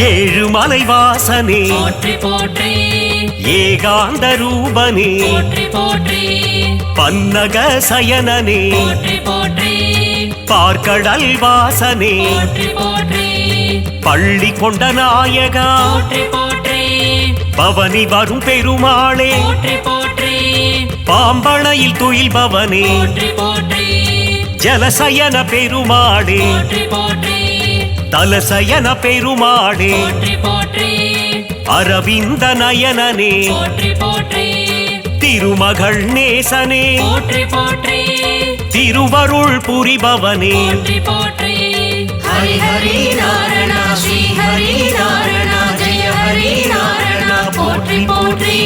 ஏழுமலை வாசனே போற்றி போற்றி ஏகாந்த ரூபனே போற்றி போற்றி பன்னக சயனனே போற்றி போற்றி பார்க்கடல் வாசனே போற்றி போற்றி பள்ளி கொண்ட நாயகா போற்றி போற்றி பவனி வரும் பெருமாளே போற்றி போற்றி பாம்பனையில் துயில்பவனே போற்றி போற்றி ஜலசயன பெருமாளே போற்றி போற்றி தலசயன பெருமாளே போற்றி போற்றி அரவிந்த நயனனே போற்றி போற்றி திருமகள் நேசனே போற்றி போற்றி திருவருள் புரிபவனே போற்றி போற்றி ஹரி ஹரி நாராயண ஸ்ரீ ஹரி நாராயண ஜெய ஹரி நாராயண போற்றி போற்றி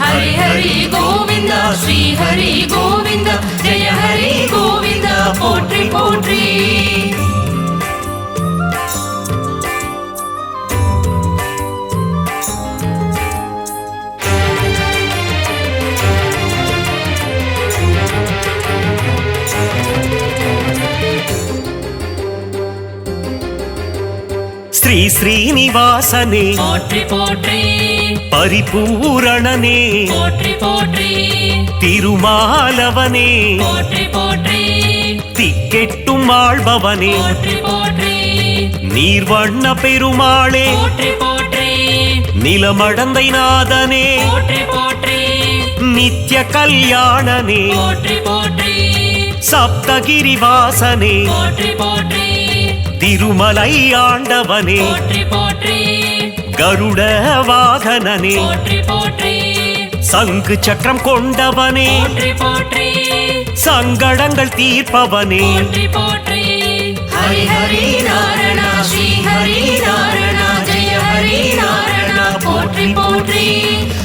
ஹரி ஹரி கோவிந்த ஸ்ரீ ஹரி கோவிந்த ஜெய ஹரி கோவிந்த போற்றி போற்றி ஸ்ரீ ஸ்ரீனிவாசனே போற்றி போற்றி பரிபூரணனே போற்றி போற்றி திருமாலவனே போற்றி போற்றி திக்கெட்டும் ஆள்பவனே போற்றி போற்றி நீர்வண்ண பெருமாளே போற்றி போற்றி நிலமடந்தை நாதனே போற்றி போற்றி நித்ய கல்யாணனே போற்றி போற்றி சப்தகிரி வாசனே போற்றி போற்றி திருமலை ஆண்டவனே போற்றி போற்றி கருட வாகனனே போற்றி போற்றி சங்கு சக்கரம் கொண்டவனே போற்றி போற்றி சங்கடங்கள் தீர்ப்பவனே போற்றி போற்றி ஹரி ஹரி நாராயண ஸ்ரீ ஹரி நாராயண ஜெய ஹரி நாராயண போற்றி போற்றி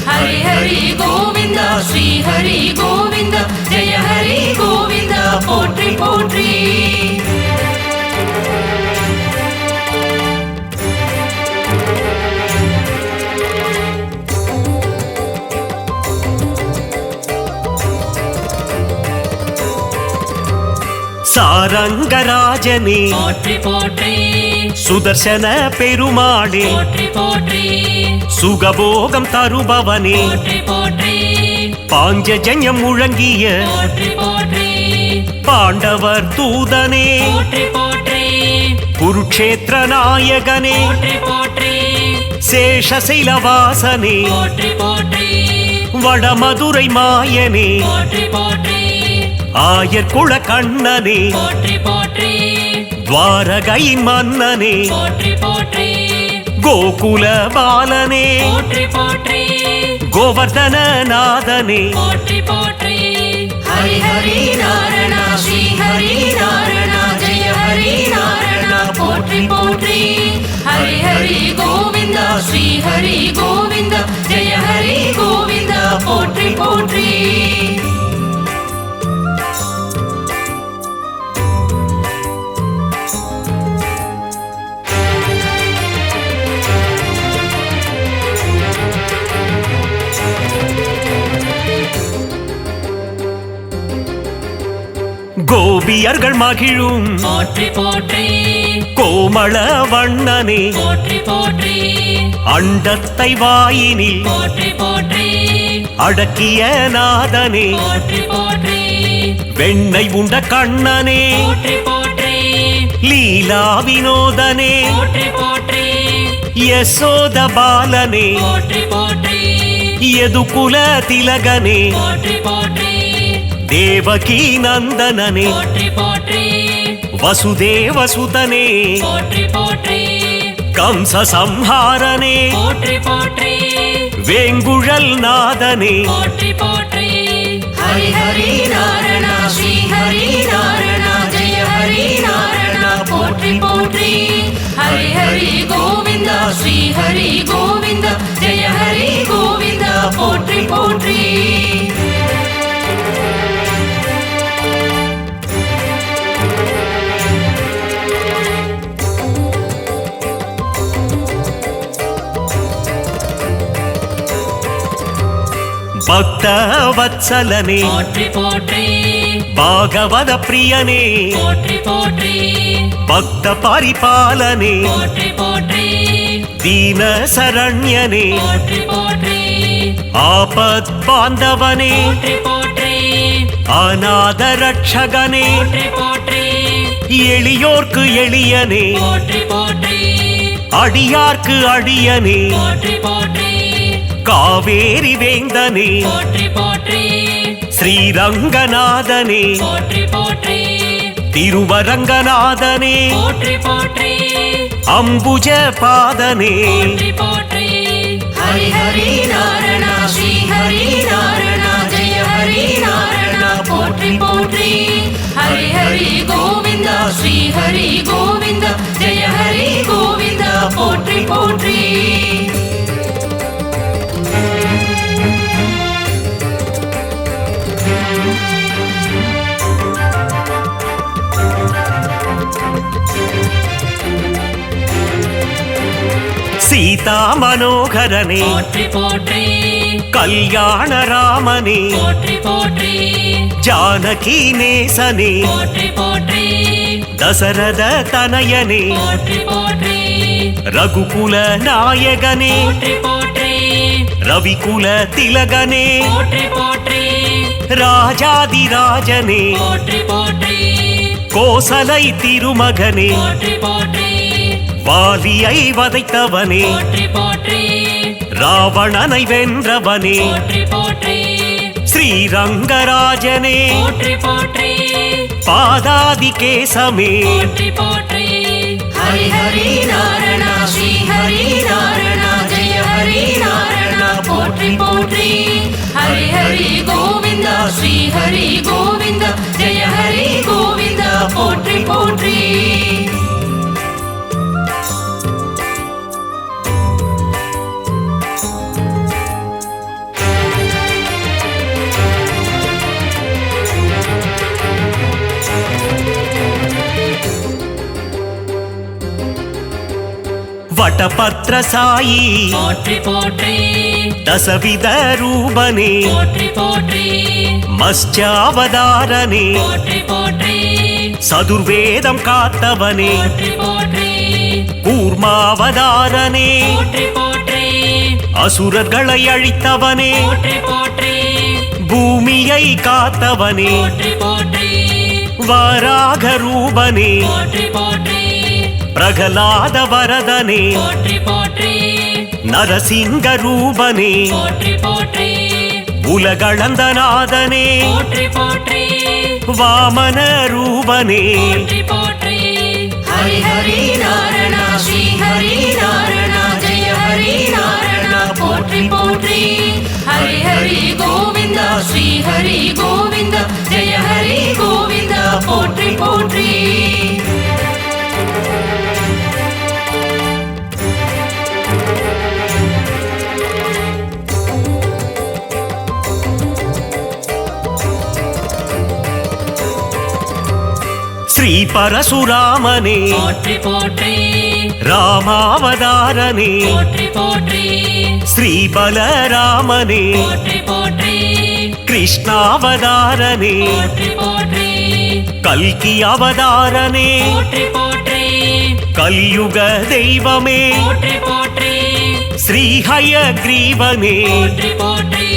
ஹரி ஹரி கோவிந்த ஸ்ரீ ஹரி கோவிந்த ஜெய ஹரி கோவிந்த போற்றி போற்றி சாரங்கராஜனே போற்றி போற்றி சுதர்சன பெருமாளே போற்றி போற்றி சுகபோகம் தருபவனே போற்றி போற்றி பாஞ்சஜன்யம் முழங்கிய போற்றி போற்றி பாண்டவர் தூதனே போற்றி போற்றி குருக்ஷேத்திர நாயகனே போற்றி போற்றி சேஷசைலவாசனே போற்றி போற்றி வடமதுரை மாயனே போற்றி போற்றி ஆயர்குல கண்ணனே போற்றி போற்றி துவாரகை மன்னனே போற்றி போற்றி கோகுல பாலனே போற்றி போற்றி கோவர்தன நாதனே போற்றி போற்றி ஹரி ஹரி நாராயண ஸ்ரீ ஹரி நாராயண ஜெய ஹரி நாராயண போற்றி போற்றி ஹரி ஹரி கோவிந்த ஸ்ரீ ஹரி கோவிந்த ஜெய ஹரி கோவிந்த போற்றி போற்றி கோபியர்கள் மகிழும் போற்றி போற்றி கோமள வண்ணனே போற்றி போற்றி அண்டத்தை வாயினில் போற்றி போற்றி அடக்கிய நாதனே போற்றி போற்றி வெண்ணை உண்ட கண்ணனே போற்றி போற்றி லீலா வினோதனே போற்றி போற்றி யசோத பாலனே போற்றி போற்றி யதுகுல திலகனே போற்றி போற்றி தேவகி நந்தனனே போற்றி போற்றி வசுதேவ சுதனே போற்றி போற்றி கம்ச சம்ஹாரனே போற்றி போற்றி வேங்குழல் நாதனே போற்றி போற்றி ஹரி ஹரி நாராயண ஸ்ரீ ஹரி நாராயண ஜெய ஹரி நாராயண போற்றி போற்றி ஹரி ஹரி கோவிந்த ஸ்ரீ ஹரி கோவிந்த ஜெய ஹரி கோவிந்த போற்றி போற்றி பக்த வத்சலனே போற்றி போற்றி பாகவத பிரியனே போற்றி போற்றி பக்த பரிபாலனே போற்றி போற்றி தீன சரண்யனே போற்றி போற்றி ஆபத் பாந்தவனே போற்றி போற்றி அநாத ரட்சகனே போற்றி போற்றி எளியோர்க்கு எளியனே போற்றி போற்றி அடியார்க்கு அடியனே போற்றி போற்றி காவேரி வேந்தனே போற்றி போற்றி ஸ்ரீரங்கநாதனே போற்றி போற்றி திருவரங்கநாதனே போற்றி போற்றி அம்புஜ பாதனே போற்றி போற்றி ஹரி ஹரி நாராயண ஸ்ரீ ஹரி நாராயண ஜெய ஹரி நாராயண போற்றி போற்றி ஹரி ஹரி கோவிந்த ஸ்ரீ ஹரி கோவிந்த ஜெய ஹரி கோவிந்த போற்றி போற்றி சீதா மனோகரனே போற்றி போற்றி கல்யாண ராமனே போற்றி போற்றி ஜானகி நேசனே போற்றி போற்றி தசரத தனயனே போற்றி போற்றி ரகுகுல நாயகனே போற்றி போற்றி ரவிகுல திலகனே போற்றி போற்றி ராஜாதிராஜனே போற்றி போற்றி கோசலை திருமகனே போற்றி போற்றி வாலியை வதைத்தவனே போற்றி போற்றி ராவணனை வென்றவனே போற்றி போற்றி ஸ்ரீரங்கராஜனே போற்றி போற்றி பாதாதி கேசமே போற்றி போற்றி ஹரி ஹரி நாராயண ஸ்ரீ ஹரி நாராயண ஜெய ஹரி நாராயண போற்றி போற்றி ஹரி ஹரி கோவிந்த ஸ்ரீ ஹரி கோவிந்த ஜெய ஹரி கோவிந்த போற்றி போற்றி வடபத்ர சாயி போற்றி போற்றி தசவித ரூபனே போற்றி போற்றி மத்ஸ்யாவதாரனே போற்றி போற்றி சதுர்வேதம் காத்தவனே போற்றி போற்றி கூர்மாவதாரனே போற்றி போற்றி அசுரர்களை அழித்தவனே போற்றி போற்றி பூமியை காத்தவனே போற்றி போற்றி வராக ரூபனே போற்றி போற்றி பிரகலாத வரதனே போற்றி போற்றி நரசிங்க ரூபனே போற்றி போற்றி உலகளந்தநாதனே போற்றி போற்றி வாமன ரூபனே போற்றி போற்றி ஹரி ஹரி நாராயண ஸ்ரீ ஹரி நாராயண ஜெய ஹரி நாராயண போற்றி போற்றி ஹரி ஹரி கோவிந்த ஸ்ரீ ஹரி கோவிந்த ஜெய ஹரி கோவிந்த போற்றி போற்றி ஸ்ரீ பரசுராமனே போற்றி போற்றி ராமாவதாரனே போற்றி போற்றி ஸ்ரீ பலராமனே போற்றி போற்றி கிருஷ்ணாவதாரனே போற்றி போற்றி கல்கி அவதாரனே போற்றி போற்றி கலியுக தெய்வமே போற்றி போற்றி ஸ்ரீஹயக்ரீவனே போற்றி போற்றி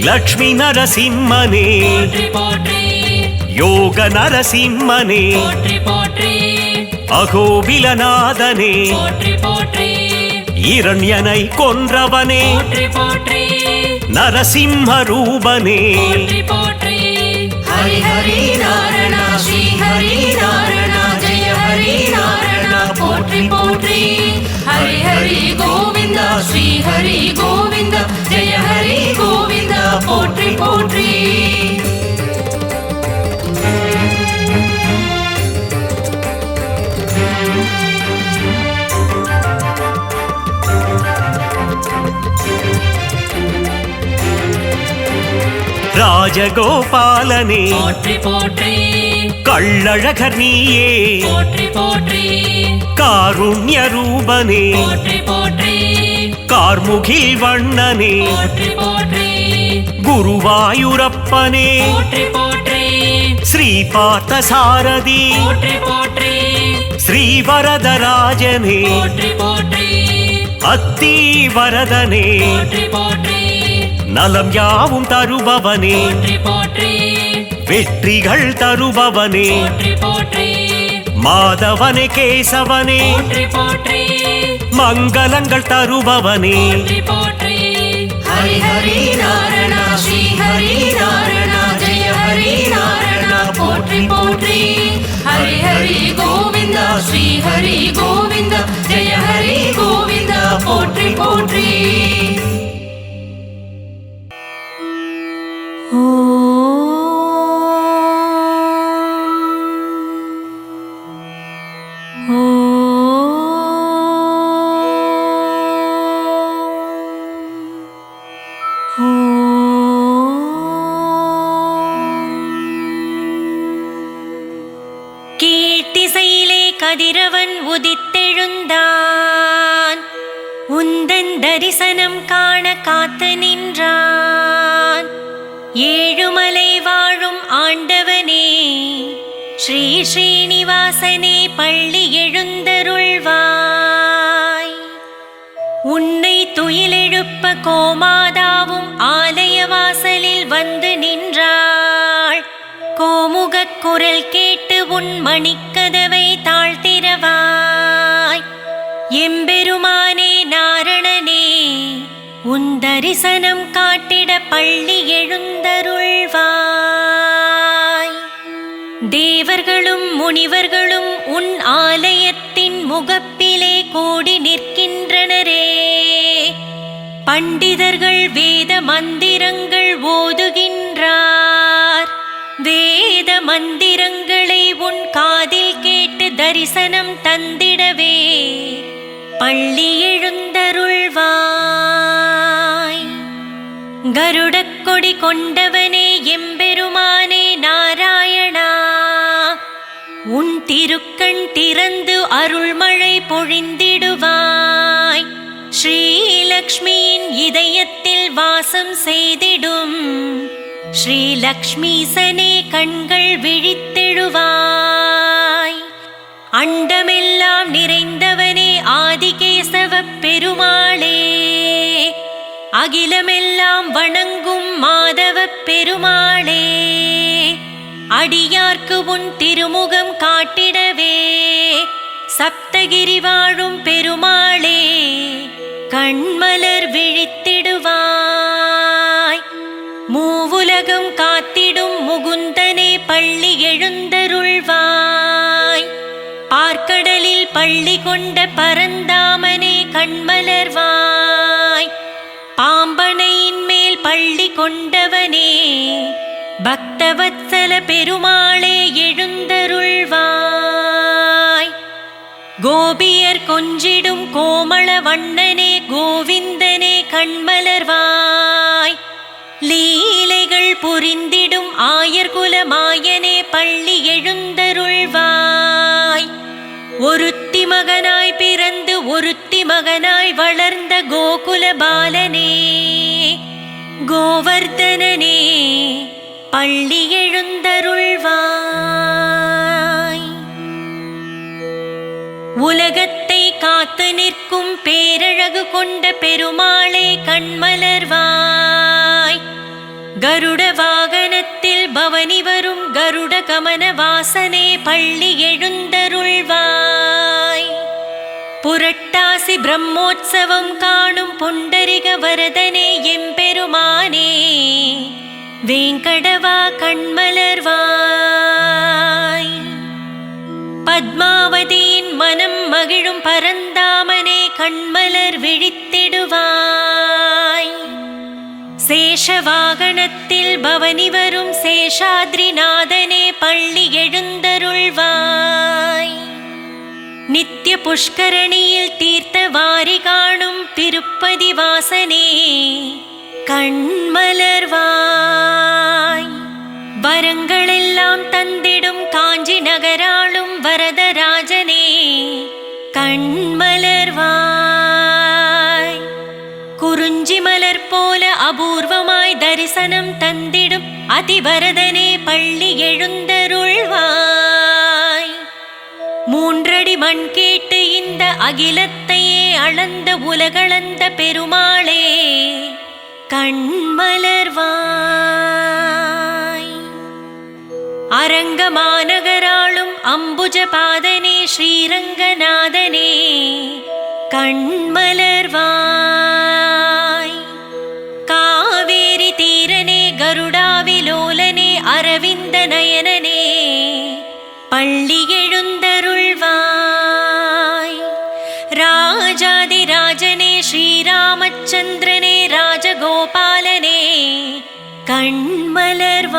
லக்ஷ்மி நரசிம்மனே போற்றி போற்றி யோக நரசிம்மனே போற்றி போற்றி அகோபிலநாதனே போற்றி போற்றி இரண்யனை கொன்றவனே போற்றி போற்றி நரசிம்ம ரூபனே போற்றி போற்றி ஹரி ஹரி நாராயண ஸ்ரீ ஹரி நாராயண ஜெய ஹரி நாராயண போற்றி போற்றி ஹரி ஹரி கோவிந்த ஸ்ரீ ஹரி கோவிந்த ஜெய ஹரி கோவிந்த போற்றி போற்றி ராஜகோபாலனே போற்றி போற்றி கள்ளழகர் நீயே போற்றி போற்றி காருண்ய ரூபனே போற்றி போற்றி கார்முகில் வண்ணனே போற்றி போற்றி குருவாயூரப்பனே போற்றி போற்றி ஸ்ரீ பார்த்தசாரதி போற்றி போற்றி ஸ்ரீவரதராஜனே போற்றி போற்றி அத்தி வரதனே போற்றி போற்றி நலம் யாவும் தருபவனே போற்றி போற்றி வெற்றிகள் தருபவனே போற்றி போற்றி மாதவனே கேசவனே போற்றி போற்றி மங்களங்கள் தருபவனே போற்றி போற்றி ஹரி ஹரி நாரணா ஸ்ரீ ஹரி நாரணா ஜெய ஹரி நாரணா போற்றி போற்றி ஹரி ஹரி கோவிந்தா ஸ்ரீ ஹரி கோவிந்தா ஜெய ஹரி கோவிந்தா போற்றி போற்றி கீர்த்திசையிலே கதிரவன் உதித்தெழுந்தான், உந்தன் தரிசனம் காண காத்து நின்றான். ஏழுமலை வாழும் ஆண்டவனே, ஸ்ரீ ஸ்ரீனிவாசனே பள்ளி எழுந்தருள்வாய். உன்னை துயிலெழுப்ப கோமாதாவும் ஆலய வாசலில் வந்து நின்றாள். கோமுகக் குரல் கேட்டு உன் மணிக்கதவை தாழ்த்திரவாய். எம்பெருமானே நாரணனே, உன் தரிசனம் காட்டிட பள்ளி எழுந்தருள்வாய். தேவர்களும் முனிவர்களும் உன் ஆலயத்தின் முகப்பிலே கூடி நிற்கின்றனரே. பண்டிதர்கள் வேத மந்திரங்கள் ஓதுகின்றார். வேத மந்திரங்களை உன் காதில் கேட்டு தரிசனம் தந்திடவே பள்ளி எழுந்தருள்வாய். கருடக் கொடி கொண்டவனே எம்பெருமானே நாராயணா, உன் திருக்கண் திறந்து அருள்மழை பொழிந்திடுவாய். ஸ்ரீலக்ஷ்மியின் இதயத்தில் வாசம் செய்திடும் ஸ்ரீலக்ஷ்மீசனே கண்கள் விழித்தெழுவாய். அண்டமெல்லாம் நிறைந்தவனே ஆதிகேசவப் பெருமாளே, அகிலமெல்லாம் வணங்கும் மாதவப் பெருமாளே, அடியார்க்கு உன் திருமுகம் காட்டிடவே சப்தகிரி வாழும் பெருமாளே கண்மலர் விழித்திடுவாய். மூவுலகம் காத்திடும் முகுந்தனே பள்ளி எழுந்தருள்வாய். பார்க்கடலில் பள்ளி கொண்ட பரந்தாமனே கண்மலர்வாய். பாம்பனையின் மேல் பள்ளி கொண்டவனே பக்தவத்சல பெருமாளே எழுந்தருள்வாய். கோபியர் கொஞ்சிடும் கோமள வண்ணனே கோவிந்தனே கண்மலர்வாய். லீலைகள் புரிந்திடும் ஆயர்குல மாயனே பள்ளி எழுந்தருள்வாய். ஒருத்தி மகனாய் பிறந்து ஒருத்தி மகனாய் வளர்ந்த கோகுல பாலனே கோவர்தனனே பள்ளி எழுந்தருள்வாய். உலகத்தை காத்து நிற்கும் பேரழகு கொண்ட பெருமாளே கண்மலர்வாய். கருட வாகனத்தில் பவனி வரும் கருட கமன வாசனே பள்ளி எழுந்தருள்வாய். புரட்டாசி பிரம்மோற்சவம் காணும் புண்டரிக வரதனே எம்பெருமானே வேங்கடவா கண்மலர்வாய். பத்மாவதியின் மனம் மகிழும் பரந்தாமனே கண்மலர் விழித்திடுவாய். சேஷவாகனத்தில் பவனி வரும் சேஷாத்ரிநாதனே பள்ளி எழுந்தருள்வாய். நித்திய புஷ்கரணியில் தீர்த்த வாரி காணும் திருப்பதி வாசனே கண்மலர்வாய். வரங்களெல்லாம் தந்திடும் காஞ்சி நகராளும் வரதராஜனே கண்மலர்வாய். குறிஞ்சி மலர் போல அபூர்வமாய் தரிசனம் தந்திடும் அதிவரதனே பள்ளி எழுந்தருள்வாய். மூன்றடி மண் கேட்டு இந்த அகிலத்தையே அளந்த உலகளந்த பெருமாளே கண்மலர்வாய். அரங்கமாநகராளும் அம்புஜபாதனே ஸ்ரீரங்கநாதனே கண்மலர்வாய். காவேரி தீரனே கருடாவிலோலனே அரவிந்த நயனனே பள்ளி எழுந்தருள்வாய். ராஜாதிராஜனே ஸ்ரீராமச்சந்திரனே ராஜகோபாலனே கண்மலர்வாய்.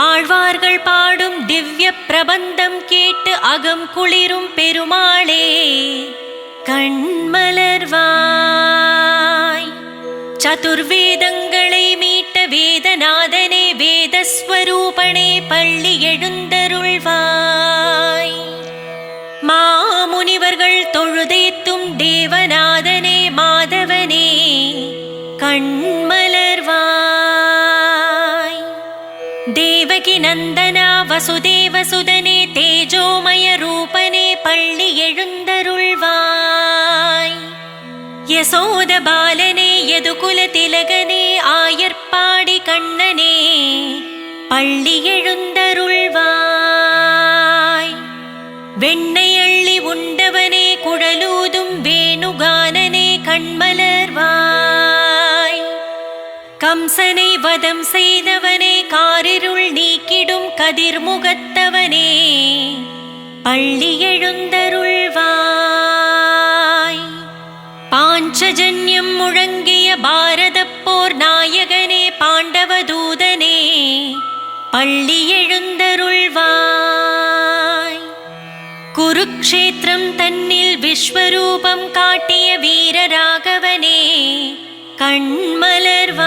ஆழ்வார்கள் பாடும் திவ்ய பிரபந்தம் கேட்டு அகம் குளிரும் பெருமாளே கண்மலர்வாய். சதுர்வேதங்களை மீட்ட வேதநாதனே வேதஸ்வரூபனே பள்ளி எழுந்தருள்வாய். மாமுனிவர்கள் தொழுதேத்தும் தேவநாதனே மாதவனே கண்மலர்வாய். தேவகி நந்தனா வசுதேவசுதனே தேஜோமய ரூபனே பள்ளி எழுந்தருள்வாய். யசோத பாலனே யதுகுல திலகனே ஆயர்பாடி கண்ணனே பள்ளி எழுந்தருள்வாய். வெண்ணை அள்ளி உண்டவனே குழலூதும் வேணுகானனே கண்மலர்வாய். கம்சனை வதம் செய்தவனே காரிருள் நீக்கிடும் கதிர்முகத்தவனே பள்ளி எழுந்தருள்வாய். பாஞ்சஜன்யம் முழங்கிய பாரதப் போர் நாயகனே பாண்டவதூதனே பள்ளி எழுந்தருள்வாய். குருக்ஷேத்திரம் தன்னில் விஸ்வரூபம் காட்டிய வீரராகவனே கண்மலர்வாய்.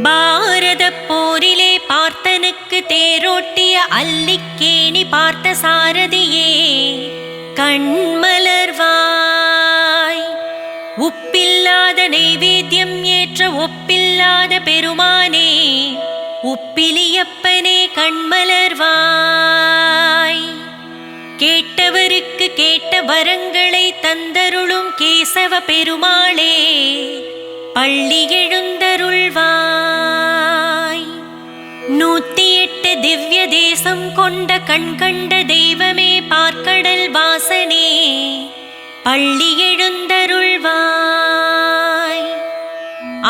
பாரதப் போரிலே பார்த்தனுக்கு தேரோட்டிய அல்லிக்கேணி பார்த்த சாரதியே கண்மலர்வாய். உப்பில்லாத நைவேத்தியம் ஏற்ற ஒப்பில்லாத பெருமானே உப்பிலியப்பனே கண்மலர்வாய். கேட்டவருக்கு கேட்ட வரங்களை தந்தருளும் கேசவ பெருமாளே பள்ளி எழுந்தருள்வாய். 108 திவ்ய தேசம் கொண்ட கண் கண்ட தெய்வமே பார்க்கடல் வாசனே பள்ளி எழுந்தருள்வாய்.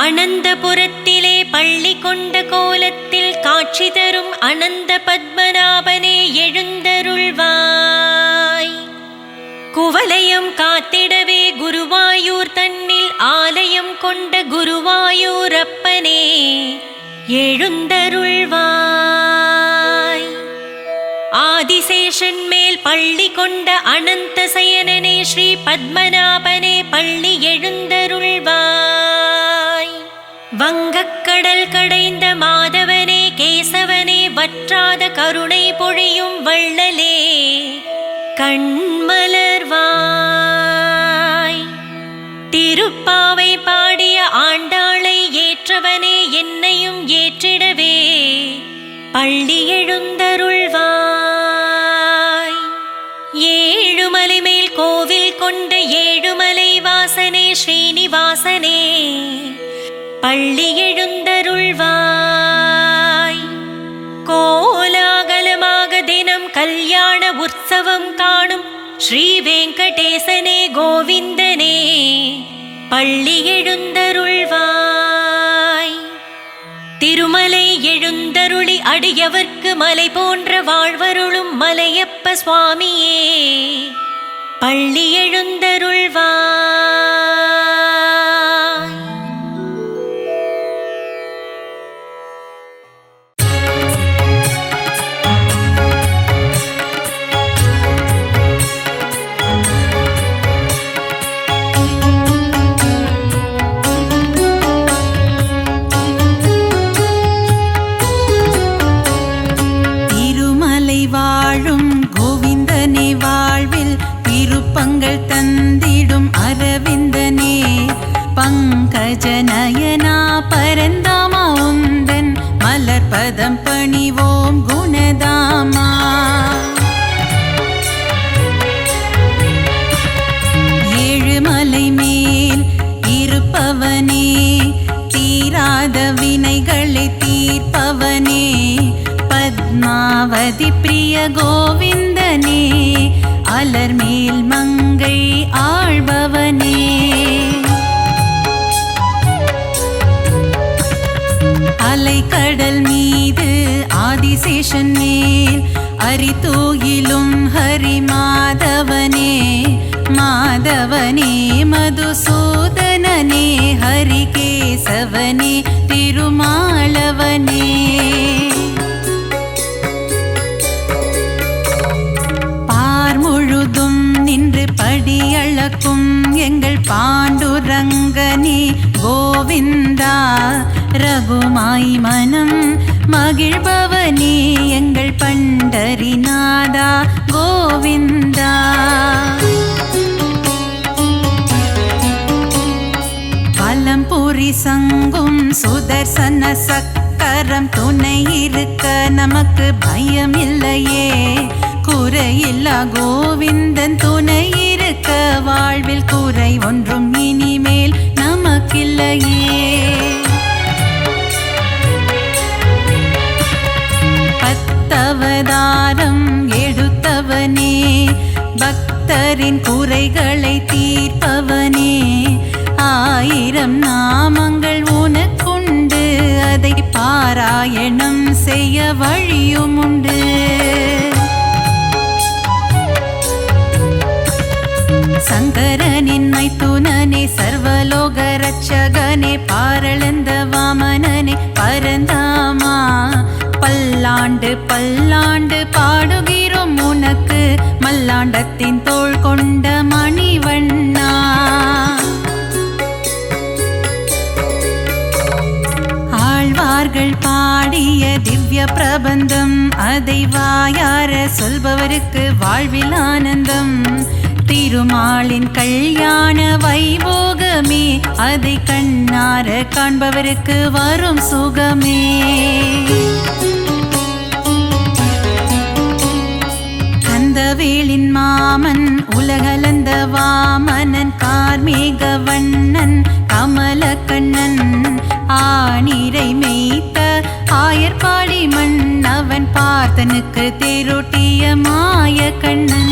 அனந்தபுரத்திலே பள்ளி கொண்ட கோலத்தில் காட்சி தரும் அனந்த பத்மநாபனே எழுந்தருள்வாய். குவலயம் காத்திடவே குருவாயூர் தன்னில் ஆலயம் கொண்ட குருவாயூரப்பனே எழுந்தருள்வாய். ஆதிசேஷன் மேல் பள்ளி கொண்ட அனந்த சயனனே ஸ்ரீ பத்மநாபனே பள்ளி எழுந்தருள்வாய். வங்கக்கடல் கடைந்த மாதவனே கேசவனே வற்றாத கருணை பொழியும் வள்ளலே கண்மலர்வாய். திருப்பாவை பாடிய ஆண்டாளை ஏற்றவனே என்னையும் ஏற்றிடவே பள்ளி எழுந்தருள்வாய். ஏழுமலை மேல் கோவில் கொண்ட ஏழுமலை வாசனே ஸ்ரீனிவாசனே பள்ளி எழுந்தருள்வாய். கோலாகலமாக தினம் கல்யாண உற்சவம் காணும் ஸ்ரீ வெங்கடேசனே கோவிந்தனே பள்ளி எழுந்தருள்வாய். திருமலை எழுந்தருளி அடியவர்க்கு மலை போன்ற வாழ்வருளும் மலையப்ப சுவாமியே பள்ளி எழுந்தருள்வாய். வாழும் கோவிந்தனே வாழ்வில் திருப்பங்கள் தந்திடும் அரவிந்தனே பங்கஜநயனா பரந்தாமா உந்தன் மலர்பதம் பணிவோம் குணதாமா. பார்வதி பிரிய கோவிந்தனே அலர்மேல் மங்கை ஆள்பவனே அலைக்கடல் மீது ஆதிசேஷன் மேல் அரிதூயிலும் ஹரி மாதவனே மாதவனே மதுசூதனனே ஹரிகேசவனே திருமாலவனே பார் முழுதும் நின்று படியளக்கும் எங்கள் பாண்டுரங்கனே கோவிந்தா ரகுமாய் மனம் மகிழ்பவனே எங்கள் பண்டரிநாதா கோவிந்தா பலம்புரி சங்கும் சுதர்சன சக்கரம் துணை இருக்க நமக்கு பயம் இல்லையே குறையில்லா கோவிந்தன் துணை இருக்க வாழ்வில் குறை ஒன்றும் இனிமேல் நமக்கில்லையே பத்தவதாரம் எடுத்தவனே பக்தரின் குறைகளை தீர்ப்பவனே ஆயிரம் நாமங்கள் உனக்குண்டு அதை பாராயணம் செய்ய வழியும் உண்டு சங்கரனின் மைத்துனனே சர்வலோக ரட்சகனே பாரளந்த வாமனனே பரந்தாமா பல்லாண்டு பல்லாண்டு பாடுகிறோம் உனக்கு மல்லாண்டத்தின் தோள் கொண்ட மணிவண்ணா ஆழ்வார்கள் பாடிய திவ்ய பிரபந்தம் அதை வாயார சொல்பவருக்கு வாழ்வில் ஆனந்தம் திருமாலின் கல்யாண வைபோகமே அதை கண்ணார காண்பவருக்கு வரும் சுகமே கந்தவேலின் மாமன் உலகளந்த வாமனன் கார்மேக வண்ணன் கமலக்கண்ணன் ஆணிரை மேய்த்த ஆயர்பாடி மன்னவன் பார்த்தனுக்கு தேரோட்டிய மாய கண்ணன்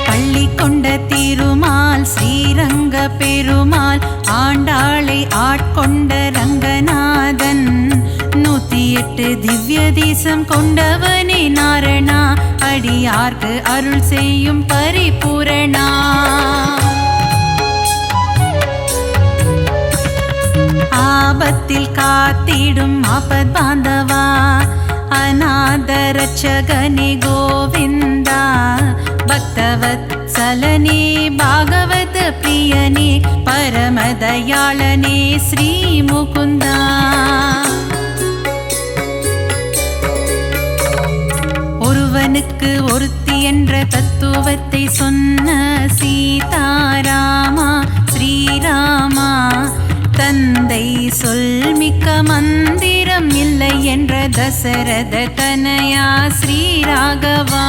பள்ளி கொண்ட திருமால் ஸ்ரீரங்க பெருமாள் ஆண்டாளை ஆட்கொண்ட ரங்கநாதன் 108 திவ்ய தேசம் கொண்டவனே நாரணா அடியார்க்கு அருள் செய்யும் பரிபூரணா ஆபத்தில் காத்திடும் ஆபத் பாந்தவா அநாத ரட்சகனே கோவிந்தா பக்தவத்சலனே பாகவத பிரியனே பரமதயாளனே ஸ்ரீ முகுந்தா ஒருவனுக்கு ஒருத்தி என்ற தத்துவத்தை சொன்ன சீதாராமா ஸ்ரீராமா தந்தை சொல்மிக்க மந்திரம் இல்லை என்ற தசரத தனயா ஸ்ரீராகவா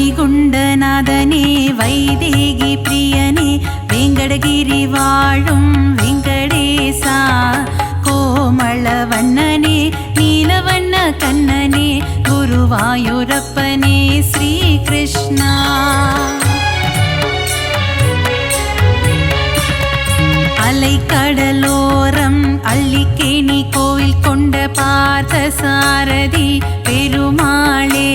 வைகுண்டநாதனே வைதேகி பிரியனே வெங்கடகிரி வாழும் வெங்கடேசா கோமளவண்ணனே நீலவண்ண கண்ணனே குருவாயூரப்பனே ஸ்ரீ கிருஷ்ணா அலைக்கடலோரம் அள்ளிக்கேணி கோவில் கொண்ட பார்த்த சாரதி பெருமாளே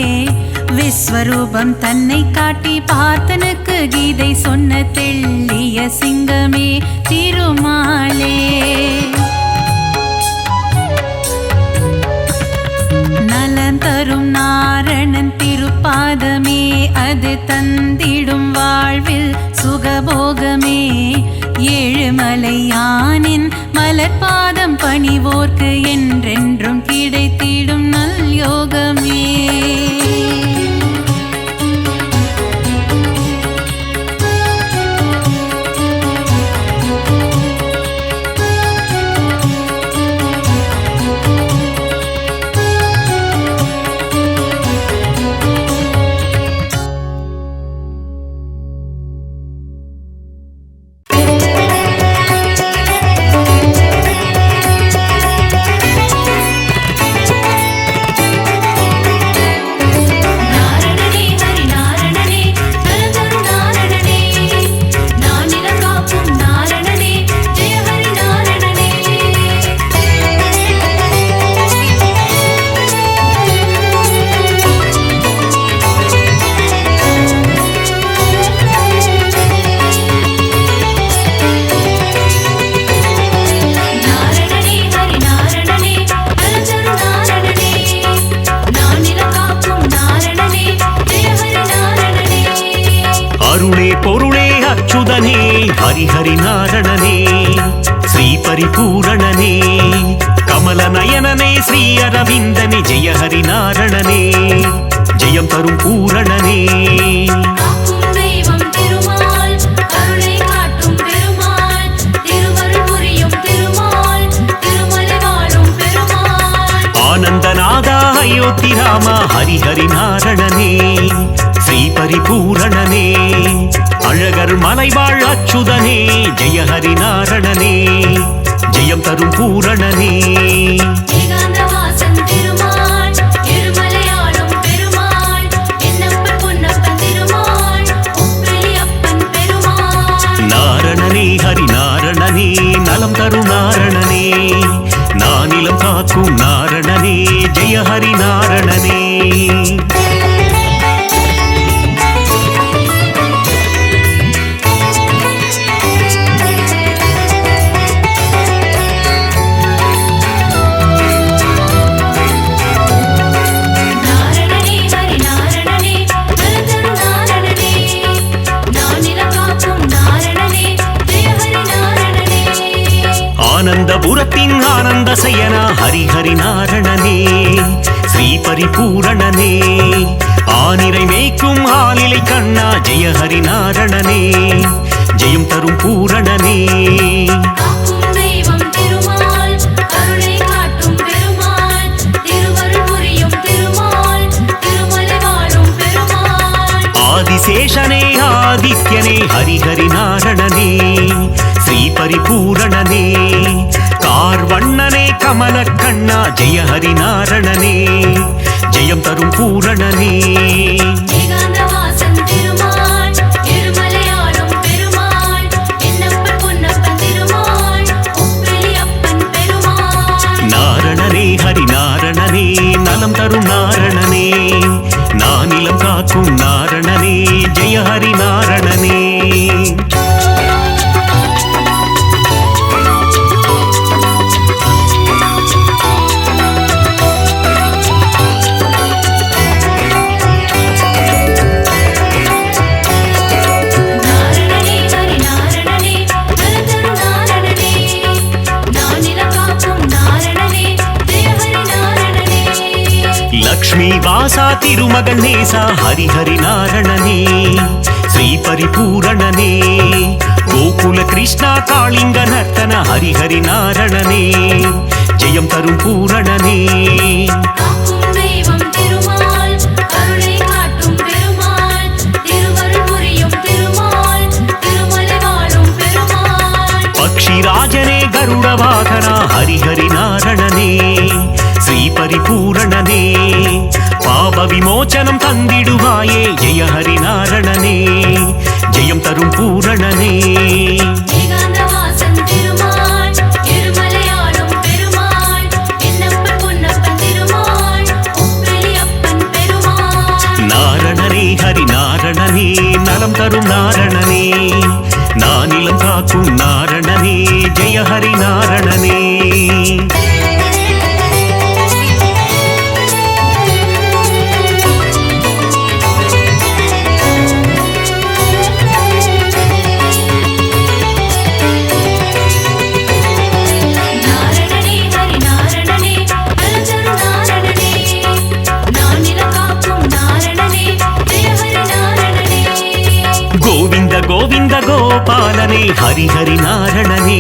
விஸ்வரூபம் தன்னை காட்டி பார்த்தனுக்கு கீதை சொன்ன தெள்ளிய சிங்கமே திருமாலே நலம் தரும் நாரணன் திருப்பாதமே அது தந்திடும் வாழ்வில் சுகபோகமே ஏழுமலையானின் மலர்பாதம் பணிவோர்க்கு என்றென்றும் கிடைத்திடும் நல் யோகமே ஹரிஹரி நாரணனே ஸ்ரீ பரிபூரணனே கமல நயனனே ஸ்ரீ அரவிந்தனே ஜெய ஹரி நாரணனே ஜெயம் தரும் பூரணனே காக்கும் தெய்வம் திருமால் கருணை காட்டும் பெருமாள் திருவருள் புரியும் திருமால் திருமலை வாழும் பெருமாள் ஆனந்தநாதா அயோத்தி ராமா ஹரிஹரி நாரணனே ஸ்ரீ பரிபூரணனே அழகர் மலைவாழ் அச்சுதனே ஜெய ஹரி நாரணனே ஜெயம் தரும் பூரணனே ஏகாந்தவாசன் திருமால் இருமலையாளும் பெருமாள் என்னப்பன் பொன்னப்பன் திருமால் உப்பிலியப்பன் பெருமாள் நாரணனே ஹரி நாரணனே நலம் தரும் நாரணனே நானிலம் காக்கும் நாரணனே ஜெய ஹரி நாரணனே நாரணனே ஹரி நாரணனே நலந்தரு நாரணனே நானிலம் காக்கும் நாரணனே ஜெய ஹரி நாரணனே ஆனந்தபுரத்தின் ஆனந்த சயனா ஹரிஹரி நாரணனே ஸ்ரீ பரிபூரணனே ஆனிரை மேய்க்கும் ஆலிலை கண்ணா ஜெய ஹரி நாரணனே ஜெயம் தரும் பூரணனே காக்கும் தெய்வம் திருமால் கருணை காட்டும் பெருமாள் திருவருள் புரியும் திருமால் திருமலை வாழும் பெருமாள் ஆதிசேஷனே ஆதித்யனே ஹரிஹரி நாரணனே ஸ்ரீ பரிபூரணனே கார்வண்ணனே கமல கண்ணா ஜெய ஹரி நாரணனே ஜெயம் தரும் பூரணனே ஏகாந்தவாசன் திருமால் இருமலையாளும் பெருமாள் என்னப்பன் பொன்னப்பன் திருமால் உப்பிலியப்பன் பெருமாள் நாரணனே ஹரி நாரணனே நலம் தரும் நாரணனே நானிலம் காக்கும் நாரணனே ஜெய ஹரி நாரணனே நாரணனே ஹரி நாரணனே நலந்தரு நாரணனே நானிலம் காக்கும் நாரணனே ஜெய ஹரி நாரணனே லக்ஷ்மி வாசா திருமகன் நேசா ஹரிஹரி நாரணனே ஸ்ரீ பரிபூரணனே கோகுல கிருஷ்ணா காளிங்க நர்த்தன ஹரிஹரி நாரணனே ஜெயம் தரும் பூரணனே காக்கும் தெய்வம் திருமால் கருணை காட்டும் பெருமாள் திருவருள் புரியும் திருமால் திருமலை வாழும் பெருமாள் பக்ஷிராஜனே கருட வாகனா ஹரிஹரி நாரணனே ஸ்ரீ பரிபூரணனே பாப விமோச்சனம் தந்திடுவாயே ஜெய ஹரி நாரணனே ஜெயம் தரும் பூரணனே ஏகாந்தவாசன் திருமால் இருமலையாளும் பெருமாள் என்னப்பன் பொன்னப்பன் திருமால் உப்பிலியப்பன் பெருமாள் நாரணனே ஹரி நாரணனே நலம் தரும் நாரணனே நானிலம் காக்கும் நாரணனே ஜெய ஹரி நாரணனே நாரணனே ஹரி நாரணனே நலந்தரு நாரணனே நானிலம் காக்கும் நாரணனே ஜெய ஹரி நாரணனே கோவிந்த கோவிந்த கோபாலனே ஹரிஹரி நாரணனே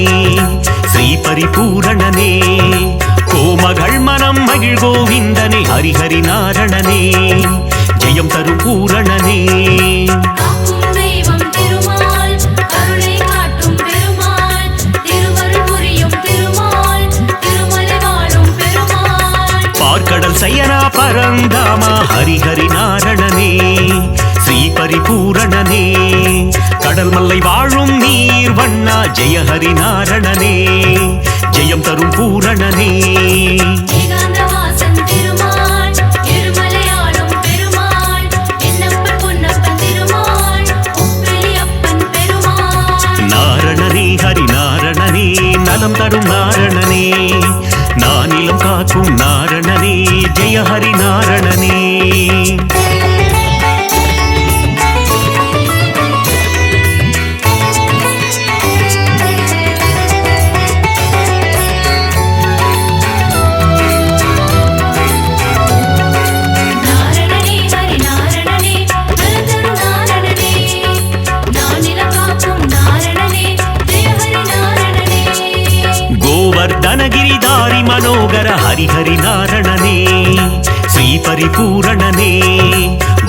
ஸ்ரீ பரிபூரணனே கோமகள் மனம் மகிழ் கோவிந்தனே ஹரிஹரி நாரணனே ஜெயம் தரும் பூரணனே காக்கும் தெய்வம் திருமால் கருணை காட்டும் பெருமாள் திருவருள் புரியும் திருமால் திருமலை வாழும் பெருமாள் பார்க்கடல் சயனா பரந்தாமா ஹரிஹரி நாரணனே ஸ்ரீ பரிபூரணனே கடல் மல்லை வாழும் நீர் வண்ணா ஜெய ஹரி நாரணனே ஜெயம் தரும் பூரணனே ஏகாந்தவாசன் திருமால் இருமலையாளும் பெருமாள் என்னப்பன் பொன்னப்பன் திருமால் உப்பிலியப்பன் பெருமாள் நாரணனே ஹரி நாரணனே நலம் தரும் நாரணனே நானிலம் காக்கும் நாரணனே ஜெய ஹரி நாரணனே ஹரிஹரி நாரணனே ஸ்ரீ பரிபூரணனே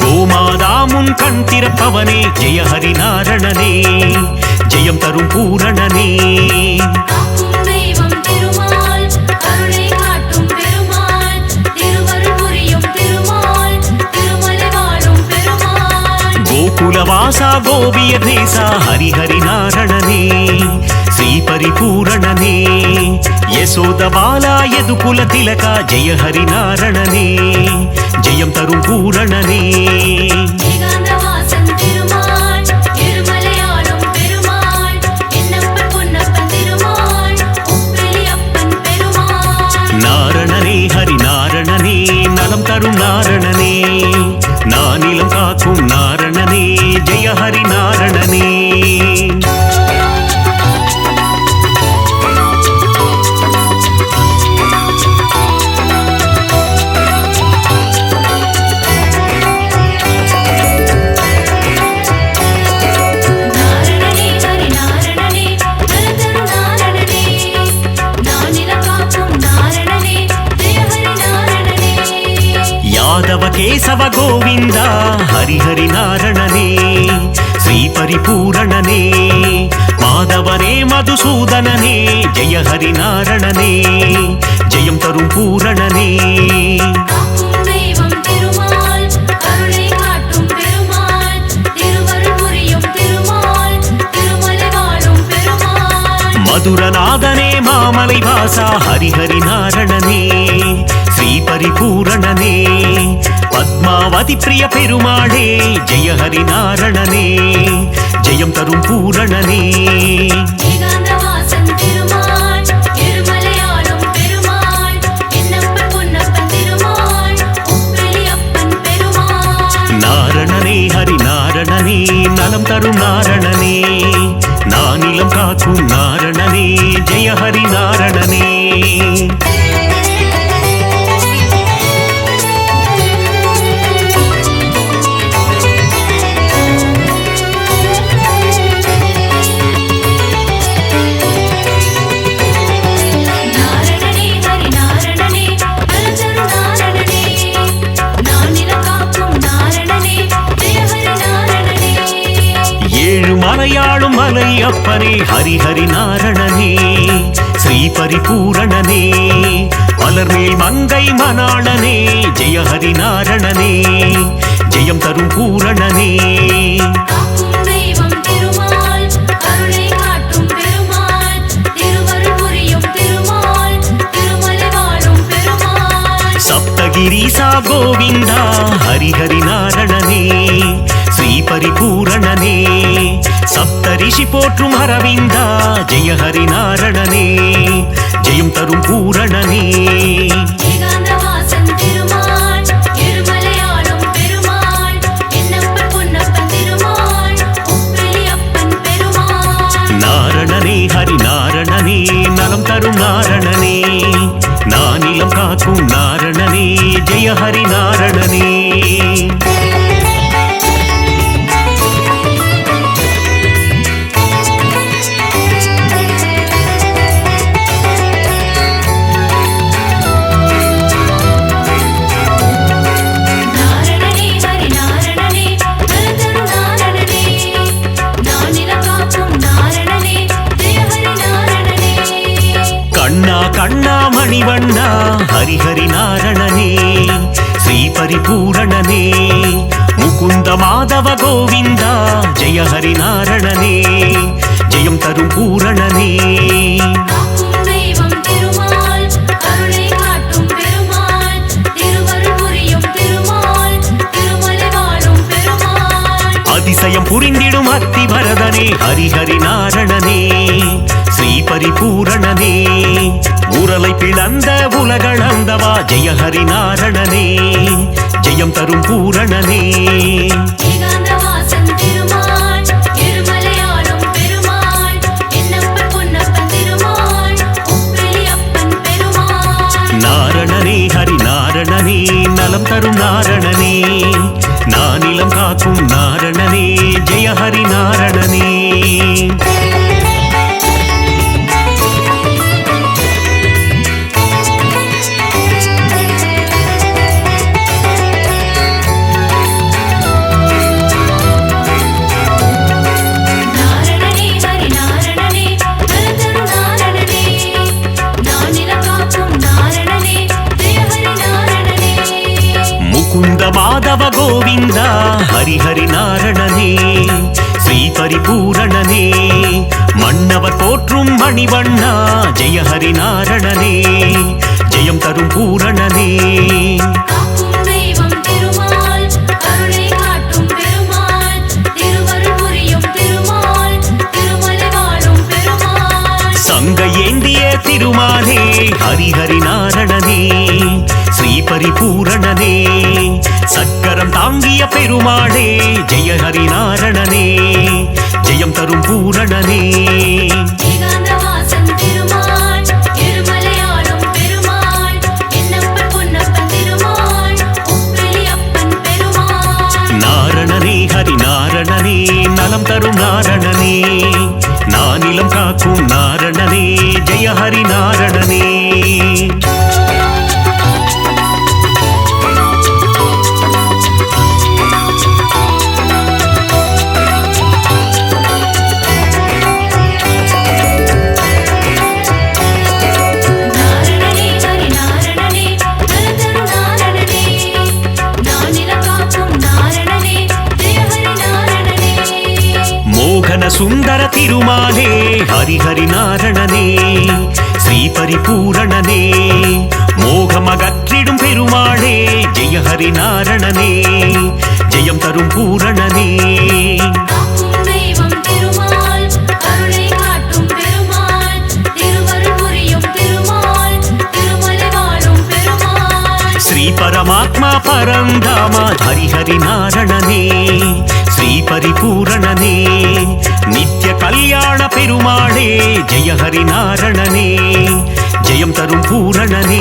கோமாதாமுன் கண் திறப்பவனே ஜெய ஹரி நாரணனே ஜெயம் தரும் பூரணனே காக்கும் தெய்வம் திருமால் கருணை காட்டும் பெருமாள் திருவருள் புரியும் திருமால் திருமலை வாழும் பெருமாள் கோகுலவாசா கோபிய தேசா ஹரிஹரி நாரணனே ஸ்ரீ பரிபூரணனே யசோத பாலா யதுகுல திலகா ஜெய ஹரி நாரணனே ஜெயம் தரும் பூரணனே ஏகாந்தவாசன் திருமால் இருமலையாளும் பெருமாள் என்னப்பன் பொன்னப்பன் திருமாள் உப்பிலியப்பன் பெருமாள் நாரணனே ஹரி நாரணனே நலம் தரும் நாரணனே நானிலம் காக்கும் நாரணனே ஜெய ஹரி நாரணனே நாரணனே ஹரி நாரணனே நலந்தரு நாரணனே நானிலம் காக்கும் நாரணனே ஜெய ஹரி நாரணனே யாதவ கேசவ கோவிந்தா ஹரிஹரி நாரணனே ஸ்ரீ பரிபூரணனே மாதவனே மதுசூதனனே ஜெய ஹரி நாரணனே ஜெயம் தரும் பூரணனே காக்கும் தெய்வம் திருமால் கருணை காட்டும் பெருமாள் திருவருள் புரியும் திருமால் திருமலை வாழும் பெருமாள் மதுரநாதனே மாமலை வாசா ஹரிஹரி நாரணனே ஸ்ரீ பரிபூரணனே பத்மாவதி பிரிய பெருமாளே ஜெய ஹரி நாரணனே ஜெயம் தரும் பூரணனே ஏகாந்தவாசன் திருமால் இருமலையாளும் பெருமாள் என்னப்பன் பொன்னப்பன் திருமாள் உப்பிலியப்பன் பெருமாள் நாரணனே ஹரி நாரணனே நலம் தரும் நாரணனே நானிலம் காக்கும் நாரணனே ஜெய ஹரி நாரணனே நாரணனே ஹரி நாரணனே நலந்தரு நாரணனே நானிலம் காக்கும் நாரணனே ஜெய ஹரி நாரணனே ஏழு மலையாளும் மலை அப்பனே ஹரிஹரி நாரணனே ஸ்ரீ பரிபூரணனே மலர்மேல் மங்கை மணாளனே ஜெய ஹரி நாரணனே ஜெயம் தரும் பூரணனே காக்கும் தெய்வம் திருமால் கருணை காட்டும் பெருமாள் திருவருள் புரியும் திருமால் திருமலை வாழும் பெருமாள் சப்தகிரீசா கோவிந்தா ஹரிஹரி நாரணனே ஸ்ரீ பரிபூரணனே சப்தரிஷி போற்றும் அரவிந்தா ஜெய ஹரி நாரணனே ஜெயம் தரும் பூரணனே ஏகாந்தவாசன் திருமால் இருமலையாளும் பெருமாள் என்னப்பன் பொன்னப்பன் திருமாள் உப்பிலியப்பன் பெருமாள் நாரணனே ஹரி நாரணனே நலம் தரும் நாரணனே நானிலம் காக்கும் நாரணனே ஜெய ஹரி நாரணனே நாரணனே ஹரி நாரணனே நலந்தரு நாரணனே நானிலம் காக்கும் நாரணனே ஜெய ஹரி நாரணனே நாரணனே ஹரி நாரணனே நலம் தரும் நாரணனே நானிலம் காக்கும் நாரணனே ஜெய ஹரி நாரணனே காக்கும் தெய்வம் திருமால் கருணை காட்டும் பெருமாள் திருவருள் புரியும் திருமால் திருமலை வாழும் பெருமாள் நாரணனே ஹரி நாரணனே நலந்தரு நாரணனே நானிலம் காக்கும் நாரணனே ஜெய ஹரி நாரணனே கண்ணா கண்ணா மணிவண்ணா ஹரிஹரி நாரணனே ஸ்ரீ பரிபூரணனே முகுந்த மாதவ கோவிந்தா ஜெய ஹரி நாரணனே ஜெயம் தரும் பூரணனே காக்கும் தெய்வம் திருமால் கருணை காட்டும் பெருமாள் திருவருள் புரியும் திருமால் திருமலை வாழும் பெருமாள் அதிசயம் புரிந்திடும் அத்திவரதனே ஹரிஹரி நாரணனே ஸ்ரீ பரிபூரணனே உரலை பிளந்த உலகளந்தவா ஜெய ஹரி நாரணனே ஜெயம் தரும் பூரணனே ஏகாந்தவாசன் திருமால் இருமலையாளும் பெருமாள் என்னப்பன் பொன்னப்பன் திருமாள் உப்பிலியப்பன் பெருமாள் நாரணனே ஹரி நாரணனே நலம் தரும் நாரணனே நானிலம் காக்கும் நாரணனே ஜெய ஹரி நாரணனே மாதவ கோவிந்தா ஹரிஹரி நாரணனே ஸ்ரீ பரிபூரணனே மன்னவர் போற்றும் மணிவண்ணா ஜெய ஹரி நாரணனே ஜெயம் தரும் பூரணனே காக்கும் தெய்வம் திருமால் கருணை காட்டும் பெருமாள் திருவருள் புரியும் திருமால் திருமலை வாழும் பெருமாள் சங்க ஏந்திய திருமாலே ஹரிஹரி நாரணனே ஸ்ரீ பரிபூரணனே சக்கரம் தாங்கிய பெருமாளே ஜெய ஹரி நாரணனே ஜெயம் தரும் பூரணனே ஏகாந்தவாசன் திருமால் இருமலையாளும் பெருமாள் என்னப்பன் பொன்னப்பன் திருமால் உப்பிலியப்பன் பெருமாள் நாரணனே ஹரி நாரணனே நலம் தரும் நாரணனே நானிலம் காக்கும் நாரணனே ஜெய ஹரி நாரணனே நாரணனே ஹரி நாரணனே நலந்தரு நாரணனே நானிலம் காக்கும் நாரணனே ஜெய ஹரி நாரணனே மோகன சுந்தர திருமாலே ஹரிஹரி நாரணனே ஸ்ரீ பரிபூரணனே மோகமகற்றிடும் பெருமாளே ஜெய ஹரி நாரணனே ஜெயம் தரும் பூரணனே காக்கும் தெய்வம் திருமால் கருணை காட்டும் பெருமாள் திருவருள் புரியும் திருமால் திருமலை வாழும் பெருமாள் ஸ்ரீ பரமாத்மா பரந்தாமா ஹரிஹரி நாரணனே ஸ்ரீ பரிபூரணனே நித்ய கல்யாண பெருமாளே ஜெய ஹரி நாரணனே ஜெயம் தரும் பூரணனே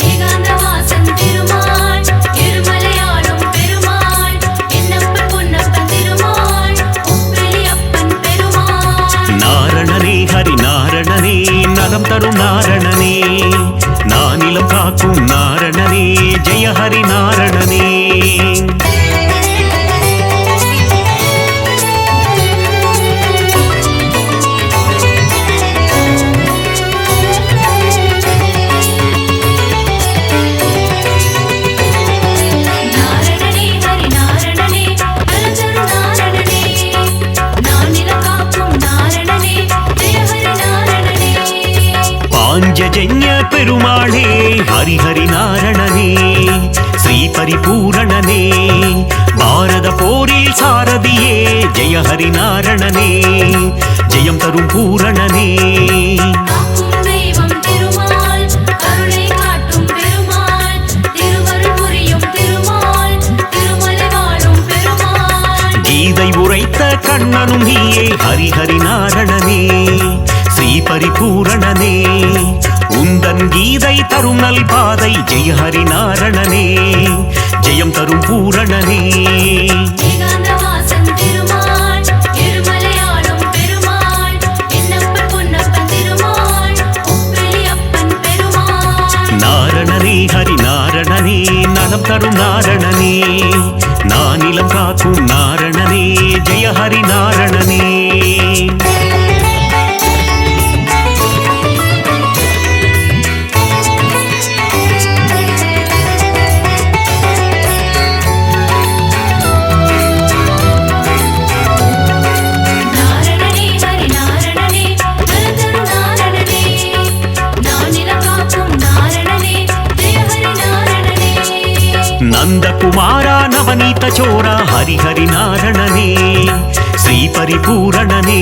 ஏகாந்தவாசன் திருமால் இருமலையாளும் பெருமாள் என்னப்பன் பொன்னப்பன் திருமால் உப்பிலியப்பன் பெருமாள் நாரணனே ஹரி நாரணனே நலம் தரும் நாரணனே நானிலம் காக்கும் நாரணனே ஜெய ஹரி நாரணனே நாரணனே ஹரி நாரணனே நலந்தரு நாரணனே நானிலம் காக்கும் நாரணனே ஜெய ஹரி நாரணனே பாஞ்சஜன்ய பெருமாளே ஹரிஹரி நாரணனே ஸ்ரீ பரிபூரணனே பாரத போரில் சாரதியே ஜெய ஹரி நாரணனே ஜெயம் தரும் பூரணனே காக்கும் தெய்வம் திருமால் கருணை காட்டும் பெருமாள் திருவருள் புரியும் திருமால் திருமலை வாழும் பெருமாள் கீதை உரைத்த கண்ணனும் நீயே ஹரிஹரி நாரணனே ஸ்ரீ பரிபூரணனே உந்தன் கீதை தரும் நல் பாதை ஜெய ஹரி நாரணனே ஜெயம் தரும் பூரணனே ஏகாந்தவாசன் திருமால் இருமலையாளும் பெருமாள் என்னப்பன் பொன்னப்பன் திருமால் உப்பிலியப்பன் பெருமாள் நாரணனே ஹரி நாரணனே நலம் தரும் நாரணனே நானிலம் காக்கும் நாரணனே ஜெய ஹரி நாரணனே நாரணனே ஹரி நாரணனே நலந்தரு நாரணனே நானிலம் காக்கும் நாரணனே ஜெய ஹரி நாரணனே நந்தகுமாரா நவநீத சோரா ஹரிஹரி நாரணனே ஸ்ரீ பரிபூரணனே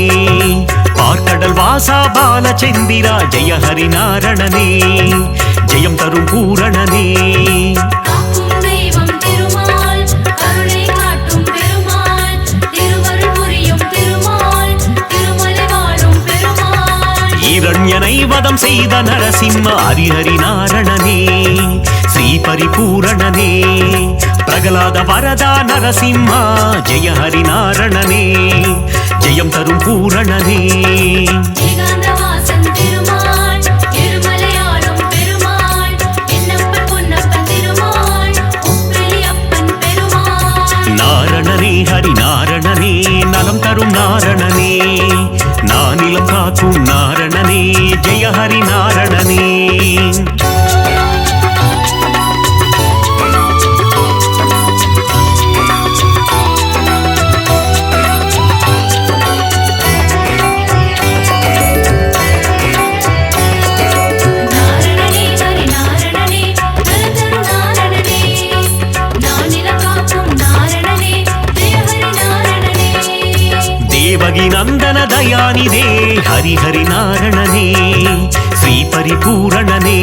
பார்க்கடல் வாசா பாலச்சந்திரா ஜெய ஹரி நாரணனே ஜெயம் தரும் பூரணனே காக்கும் தெய்வம் திருமால் கருணை காட்டும் பெருமாள் திருவருள் புரியும் திருமால் திருமலை வாழும் பெருமாள் இரண்யனை வதம் செய்த நரசிம்ம ஹரிஹரி நாரணனே ஸ்ரீ பரிபூரணனே பிரகலாத வரதா நரசிம்மா ஜெய ஹரி நாரணனே ஜெயம் தரும் பூரணனே ஏகாந்தவாசன் திருமால் இருமலையாளும் பெருமாள் என்னப்பன் பொன்னப்பன் திருமால் உப்பிலியப்பன் பெருமாள் நாரணனே ஹரி நாரணனே நலம் தரும் நாரணனே நானிலம் காக்கும் நாரணனே ஜெய ஹரி நாரணனே ನಂದನ ದಯಾನಿಧೇ ಹರಿ ಹರಿ ನಾರಣನೇ ಶ್ರೀ ಪರಿಪೂರಣನೇ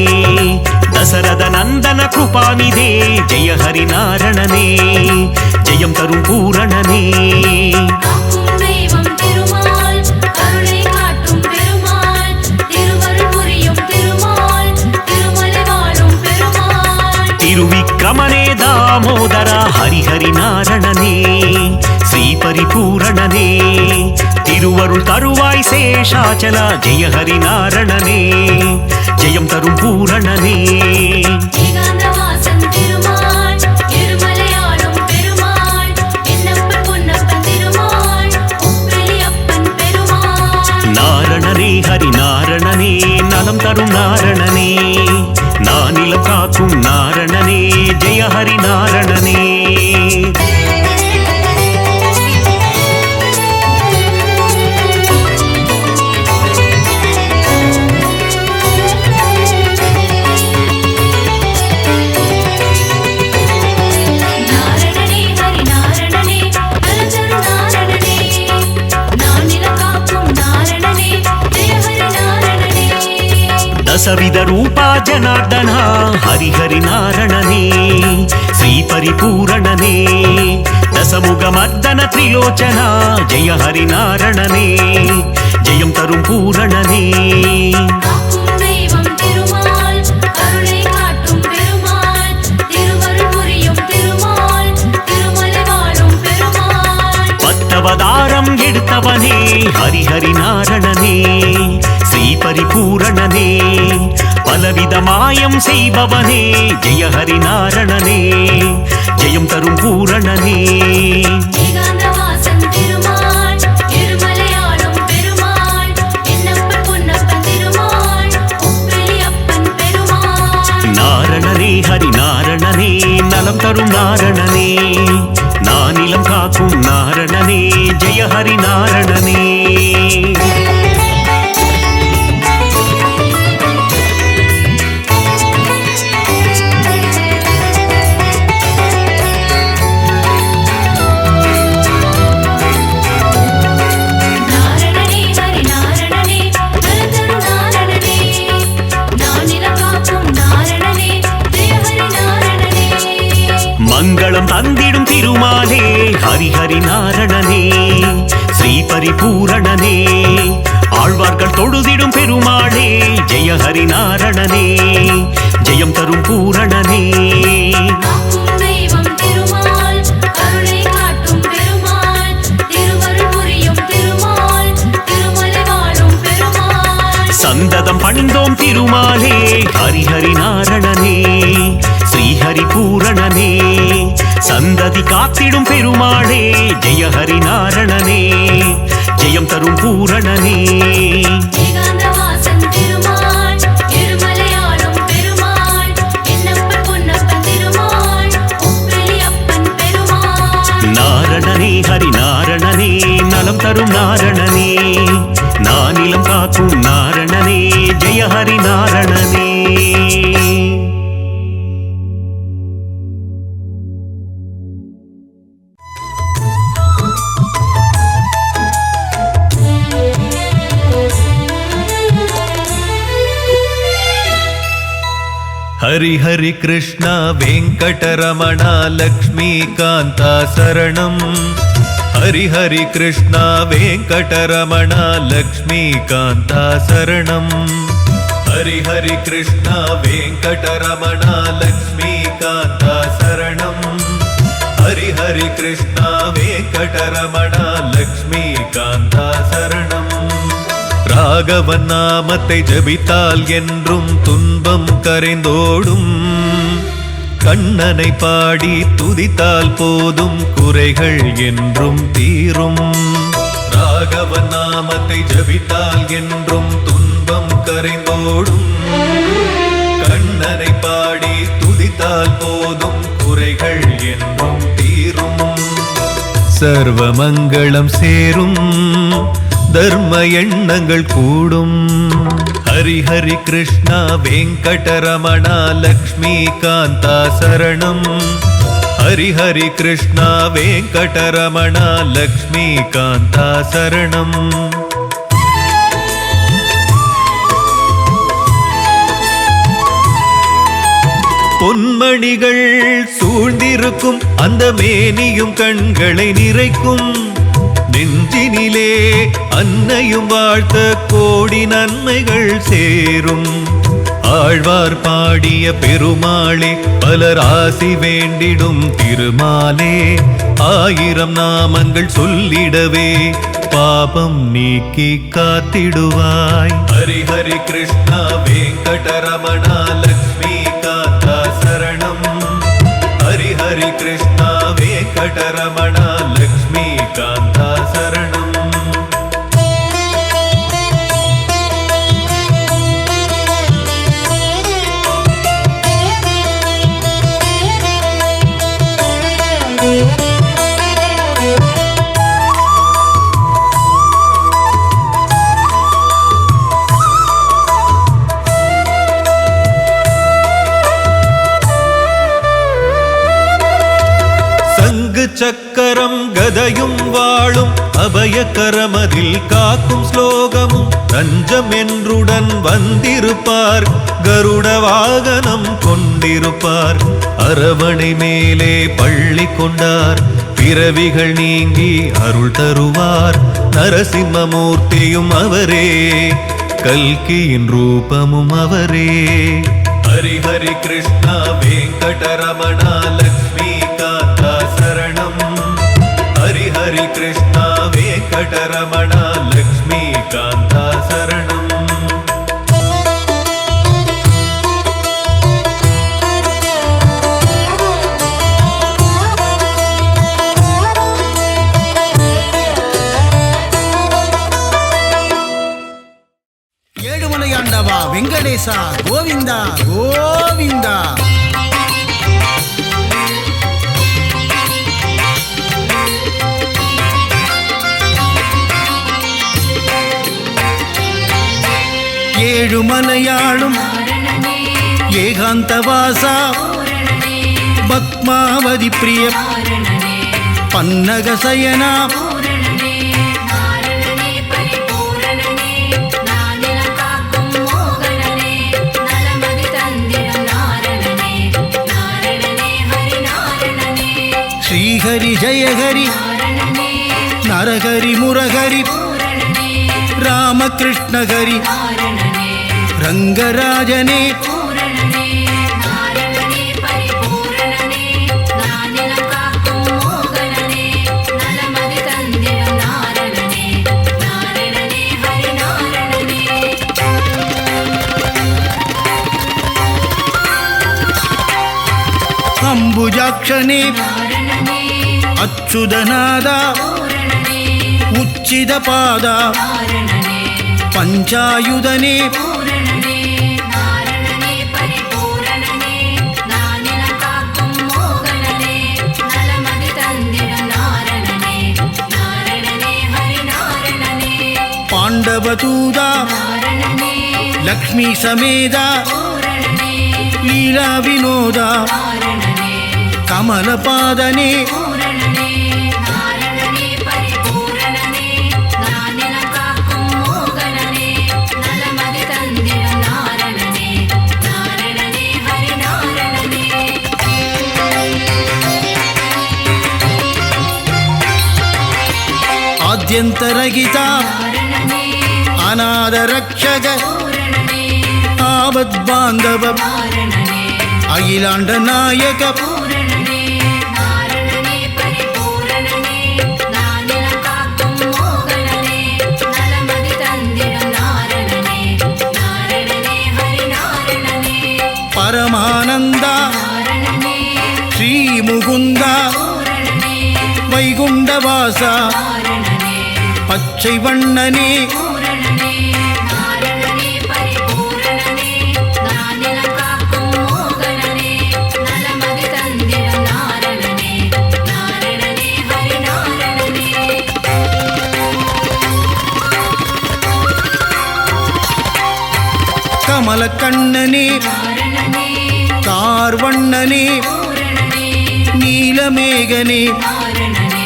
ದಸರದ ನಂದನ ಕೃಪಾನಿಧೇ ಜಯ ಹರಿ ನಾರಣನೇ ஜெயம் தரும் பூரணனே காக்கும் தெய்வம் திருமால் கருணை காட்டும் பெருமாள் திருவருள் புரியும் திருமால் திருமலை வாழும் பெருமாள் திருவிக்கிரமனே தாமோதர ஹரி ஹரி நாரணனே ஸ்ரீ பரிபூரணனே திருவருள் தருவாய் சேஷாச்சல ஜெய ஹரி நாரணனே ஜெயம் தரும் பூரணனே ஏகாந்தவாசன் திருமால் இருமலையாளும் பெருமாள் என்னப்பன் பொன்னப்பன் திருமாள் உப்பிலியப்பன் பெருமாள் நாரணனே ஹரி நாரணனே நலம் தரும் நாரணனே நானிலம் காக்கும் நாரணனே ஜெய ஹரி நாரணனே நாரணனே ஹரி நாரணனே நலந்தரு நாரணனே நானிலம் காக்கும் நாரணனே ஜெய ஹரி நாரணனே ದಸವಿಧ ರೂಪ ಜನಾರ್ದನ ಹರಿ ಹರಿ ನಾರಣನೇ ಶ್ರೀ ಪರಿಪೂರಣನೇ ದಸಮುಗ ಮರ್ದನ ತ್ರಿಲೋಚನ ಜಯ ಹರಿ ನಾರಣನೇ ಜಯಂ ತರುಂ பூரணனே காக்கும் தெய்வம் திருமால் கருணை காட்டும் பெருமாள் திருவருள் புரியும் திருமால் திருமலை வாழும் பெருமாள் பத்தவதாரம் எடுத்தவனே ஹரி ஹரி நாரணனே ஸ்ரீ பரிபூரணனே பலவித மாயம் செய்பவனே ஜெய ஹரி நாரணனே ஜெயம் தரும் பூரணனே ஏகாந்தவாசன் திருமால் இருமலையாளும் பெருமாள் என்னப்பன் பொன்னப்பன் திருமாள் உப்பிலியப்பன் பெருமாள் நாரணனே ஹரி நாரணனே நலம் தரும் நாரணனே நானிலம் காக்கும் நாரணனே ஜெய ஹரி நாரணனே நாரணனே ஹரி நாரணனே நலந்தரு நாரணனே நானிலம் காக்கும் நாரணனே ஜெய ஹரி நாரணனே மங்களம் தந்திடும் திருமாலே ஹரி ஹரி நாரணனே ஸ்ரீ பரிபூரணனே ஆழ்வார்கள் தொழுதிடும் பெருமாளே ஜெய ஹரி நாரணனே ஜெயம் தரும் பூரணனே காக்கும் தெய்வம் திருமால் கருணை காட்டும் பெருமாள் திருவருள் புரியும் திருமால் திருமலை வாழும் பெருமாள் சந்ததம் பணிந்தோம் திருமாலே ஹரி ஹரி நாரணனே ஸ்ரீ ஹரி பூரணனே சந்ததி காத்திடும் பெருமாளே ஜெய ஹரி நாரணனே ஜெயம் தரும் பூரணனே ஏகாந்தவாசன் திருமால் இருமலையாளும் பெருமாள் என்னப்பன் பொன்னப்பன் திருமாள் உப்பிலியப்பன் பெருமாள் நாரணனே ஹரி நாரணனே நலம் தரும் நாரணனே நானிலம் காக்கும் நாரணனே ஜெய ஹரி நாரணனே हरि हरि कृष्ण वेंकटरमण लक्ष्मीकांत शरणं हरि हरि कृष्ण वेंकटरमण लक्ष्मीकांत शरणं हरि हरि कृष्ण वेंकटरमण लक्ष्मीकांत शरणं हरि हरि कृष्ण वेंकटरमण लक्ष्मीकांत शरणं ராகவன் நாமத்தை ஜபித்தால் என்றும் துன்பம் கரைந்தோடும் கண்ணனை பாடி துதித்தால் போதும் குறைகள் என்றும் தீரும் ராகவன் நாமத்தை ஜபித்தால் என்றும் துன்பம் கரைந்தோடும் கண்ணனை பாடி துதித்தால் போதும் குறைகள் என்றும் தீரும் சர்வ மங்களம் சேரும் தர்ம எண்ணங்கள் கூடும் ஹரி ஹரி கிருஷ்ணா வெங்கடரமணா லக்ஷ்மிகாந்தா சரணம் ஹரி ஹரி கிருஷ்ணா வெங்கடரமணா லக்ஷ்மிகாந்தா சரணம். பொன்மணிகள் சூழ்ந்திருக்கும் அந்த மேனியும் கண்களை நிறைக்கும். நெஞ்சினிலே அன்னையும் வாழ்த்த கோடி நன்மைகள் சேரும். ஆழ்வார் பாடிய பெருமாளே பலர் ஆசி வேண்டிடும் திருமாலே. 1000 நாமங்கள் சொல்லிடவே பாபம் நீக்கி காத்திடுவாய். ஹரி ஹரி கிருஷ்ணா வெங்கடரமணா லக்ஷ்மிகாந்தா சரணம். ஹரி ஹரி கிருஷ்ணா வெங்கடரமணா லக்ஷ்மிகாந்தா சரணம். சக்கரம் கதையும் வாழும் அபயக்கரமதில் காக்கும் ஸ்லோகமும் தஞ்சம் என்றுடன் வந்திருப்பார். கருட வாகனம் கொண்டிருப்பார். அரவணை மேலே பள்ளி கொண்டார். பிறவிகள் நீங்கி அருள் தருவார். நரசிம்மமூர்த்தியும் அவரே, கல்கியின் ரூபமும் அவரே. ஹரி ஹரி கிருஷ்ணா வெங்கடரமணா லக்ஷ்மிகாந்தா சரணம். ஹரி ஹரி கிருஷ்ணா வெங்கடரமணா லக்ஷ்மிகாந்தா சரணம். ஏழுமலையாண்டவா வெங்கடேசா கோவிந்தா கோவிந்தா. ஏழுமலையாளும் ஏகாந்தவாசா பத்மாவதி பிரிய பன்னகசயனா ஸ்ரீஹரி ஜெயஹரி நரஹரி முரஹரி ராமகிருஷ்ணஹரி ரங்கராஜனே. அம்புஜாக்ஷனே அச்சுதநாதா உச்சிதபாதா பஞ்சாயுதனே பாண்டவதூதா லக்ஷ்மி சமேதா லீலா வினோதா கமலபாதனே ஆத்யந்தரகிதா அநாதரக்ஷக ஆபத்பாந்தவ அகிலாண்ட நாயக பரமானந்தா ஸ்ரீ முகுந்தா வைகுண்டவாசா பச்சை வண்ணனே கமலக்கண்ணனே கார்வண்ணனே நீல நீலமேகனே நாரணனே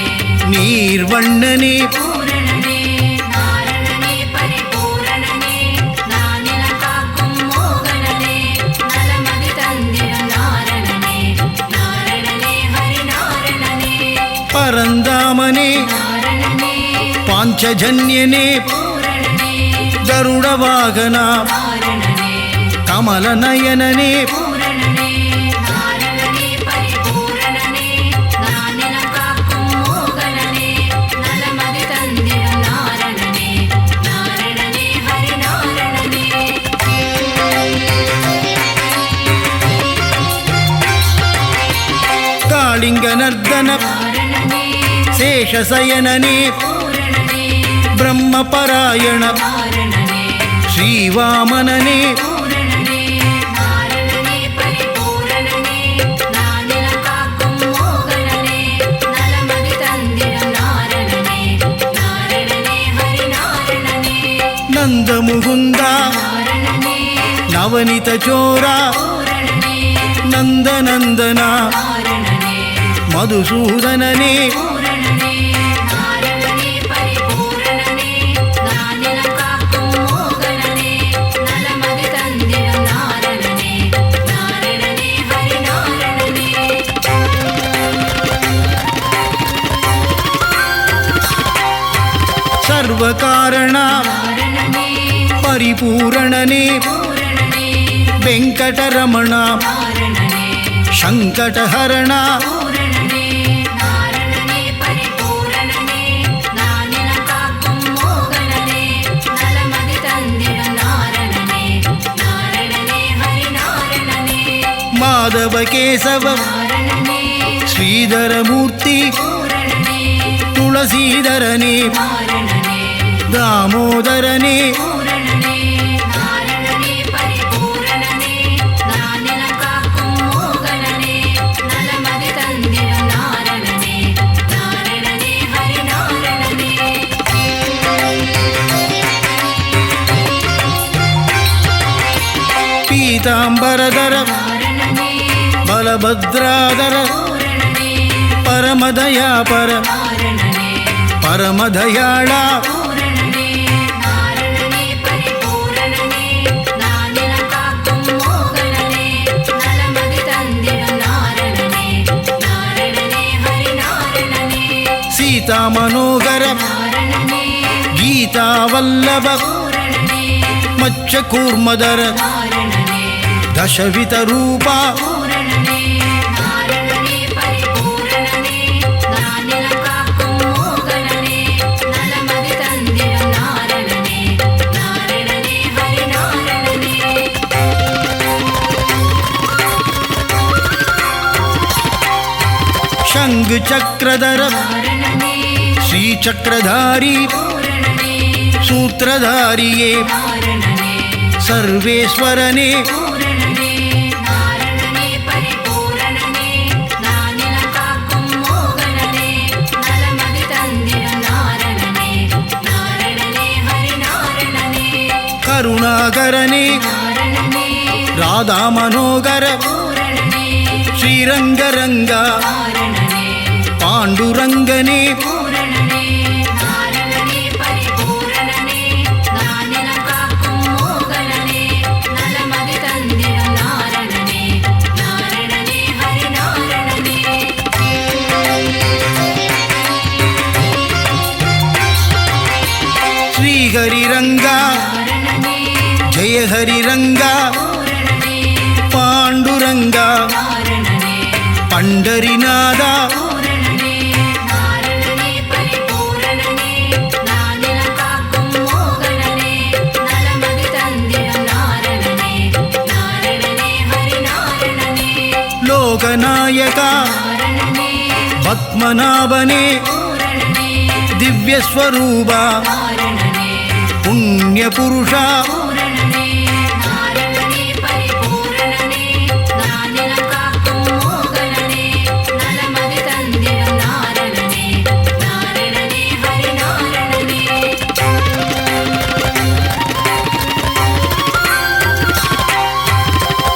நீர்வண்ணனே பூரணனே நாரணனே பரிபூரணனே நானிலம் காக்கும் மோகனனே நலமதி தந்திடும் நாரணனே நாரணனே ஹரி நாரணனே பரந்தாமனே நாரணனே பாஞ்சஜன்யனே பூரணனே கருடவாகனா நாரணனே கமலநயனனே பூரணனே நாரணனே பரிபூரணனே நானிலம் காக்கும் மோகனனே நலமதி தந்திடும் நாரணனே நாரணனே ஹரி நாரணனே காளிங்க நர்தன நாரணனே சேஷசயனனே பூரணனே பிரம்மபராயண நாரணனே ஸ்ரீவாமனனே பூரணனே நாரணனே பரிபூரணனே நானிலம் காக்கும் மோகனனே நலமதி தந்திடும் நாரணனே நாரணனே ஹரி நாரணனே நந்தமுகுந்தா நாரணனே நவனித சோரா பூரணனே நந்தநந்தனா நாரணனே மதுசூதனனே பூரணனே நாரணனே பரிபூரணனே நானிலம் காக்கும் மோகனனே நலமதி தந்திடும் நாரணனே நாரணனே ஹரி நாரணனே சர்வகாரணா நாரணனே பரிபூரணனே பூரணனே வெங்கடரமணா நாரணனே சங்கடஹரணா பூரணனே நாரணனே பரிபூரணனே நானிலம் காக்கும் மோகனனே நலமதி தந்திடும் நாரணனே நாரணனே ஹரி நாரணனே மாதவ கேசவ நாரணனே ஸ்ரீதரமூர்த்தி பூரணனே துளசீதரனே நாரணனே தாமோதரனே பூரணனே நாரணனே பரிபூரணனே நானிலம் காக்கும் மோகனனே நலமதி தந்திடும் நாரணனே நாரணனே ஹரி நாரணனே பீதாம்பரதர நாரணனே பலபத்ராதர பூரணனே பரமதயாபர நாரணனே பரமதயாளா பூரணனே நாரணனே பரிபூரணனே நானிலம் காக்கும் மோகனனே நலமதி தந்திடும் நாரணனே நாரணனே ஹரி நாரணனே சீதா மனோகர நாரணனே கீதாவல்லப பூரணனே மச்ச கூர்மதர நாரணனே தசவித ரூபா பூரணனே நாரணனே பரிபூரணனே நானிலம் காக்கும் மோகனனே நலமதி தந்திடும் நாரணனே நாரணனே ஹரி நாரணனே சங்கு சக்கரதர நாரணனே ஸ்ரீசக்கரதாரி பூரணனே சூத்திரதாரியே நாரணனே சர்வேஸ்வரனே பூரணனே நாரணனே பரிபூரணனே நானிலம் காக்கும் மோகனனே நலமதி தந்திடும் நாரணனே நாரணனே ஹரி நாரணனே கருணாகரனே நாரணனே ராதா மனோகர பூரணனே ஸ்ரீரங்கரங்கா நாரணனே பாண்டுரங்கனே பூரணனே நாரணனே பரிபூரணனே நானிலம் காக்கும் மோகனனே நலமதி தந்திடும் நாரணனே நாரணனே ஹரி நாரணனே ஸ்ரீஹரிரங்கா நாரணனே ஜெய ஹரிரங்கா பூரணனே பாண்டுரங்கா நாரணனே பண்டரிநாதா பூரணனே நாரணனே பரிபூரணனே நானிலம் காக்கும் மோகனனே நலமதி தந்திடும் நாரணனே நாரணனே ஹரி நாரணனே லோகநாயகா நாரணனே பத்மநாபனே பூரணனே திவ்யஸ்வரூபா நாரணனே புண்ணியபுருஷா பூரணனே நாரணனே பரிபூரணனே நானிலம் காக்கும் மோகனனே நலமதி தந்திடும் நாரணனே நாரணனே ஹரி நாரணனே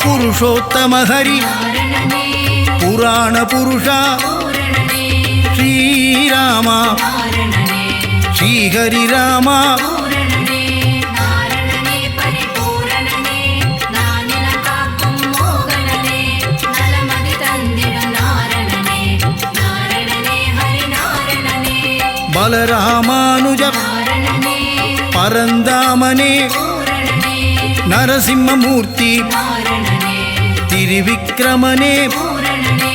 புருஷோத்தம ஹரி நாரணனே புராண புருஷா பூரணனே ராமா நாரணனே ஸ்ரீஹரி ராமா பூரணனே நாரணனே பரிபூரணனே நானிலம் காக்கும் மோகனனே நலமதி தந்திடும் நாரணனே நாரணனே ஹரி நாரணனே பலராமானுஜ நாரணனே பரந்தாமனே பூரணனே நரசிம்மமூர்த்தி நாரணனே திரிவிக்ரமனே பூரணனே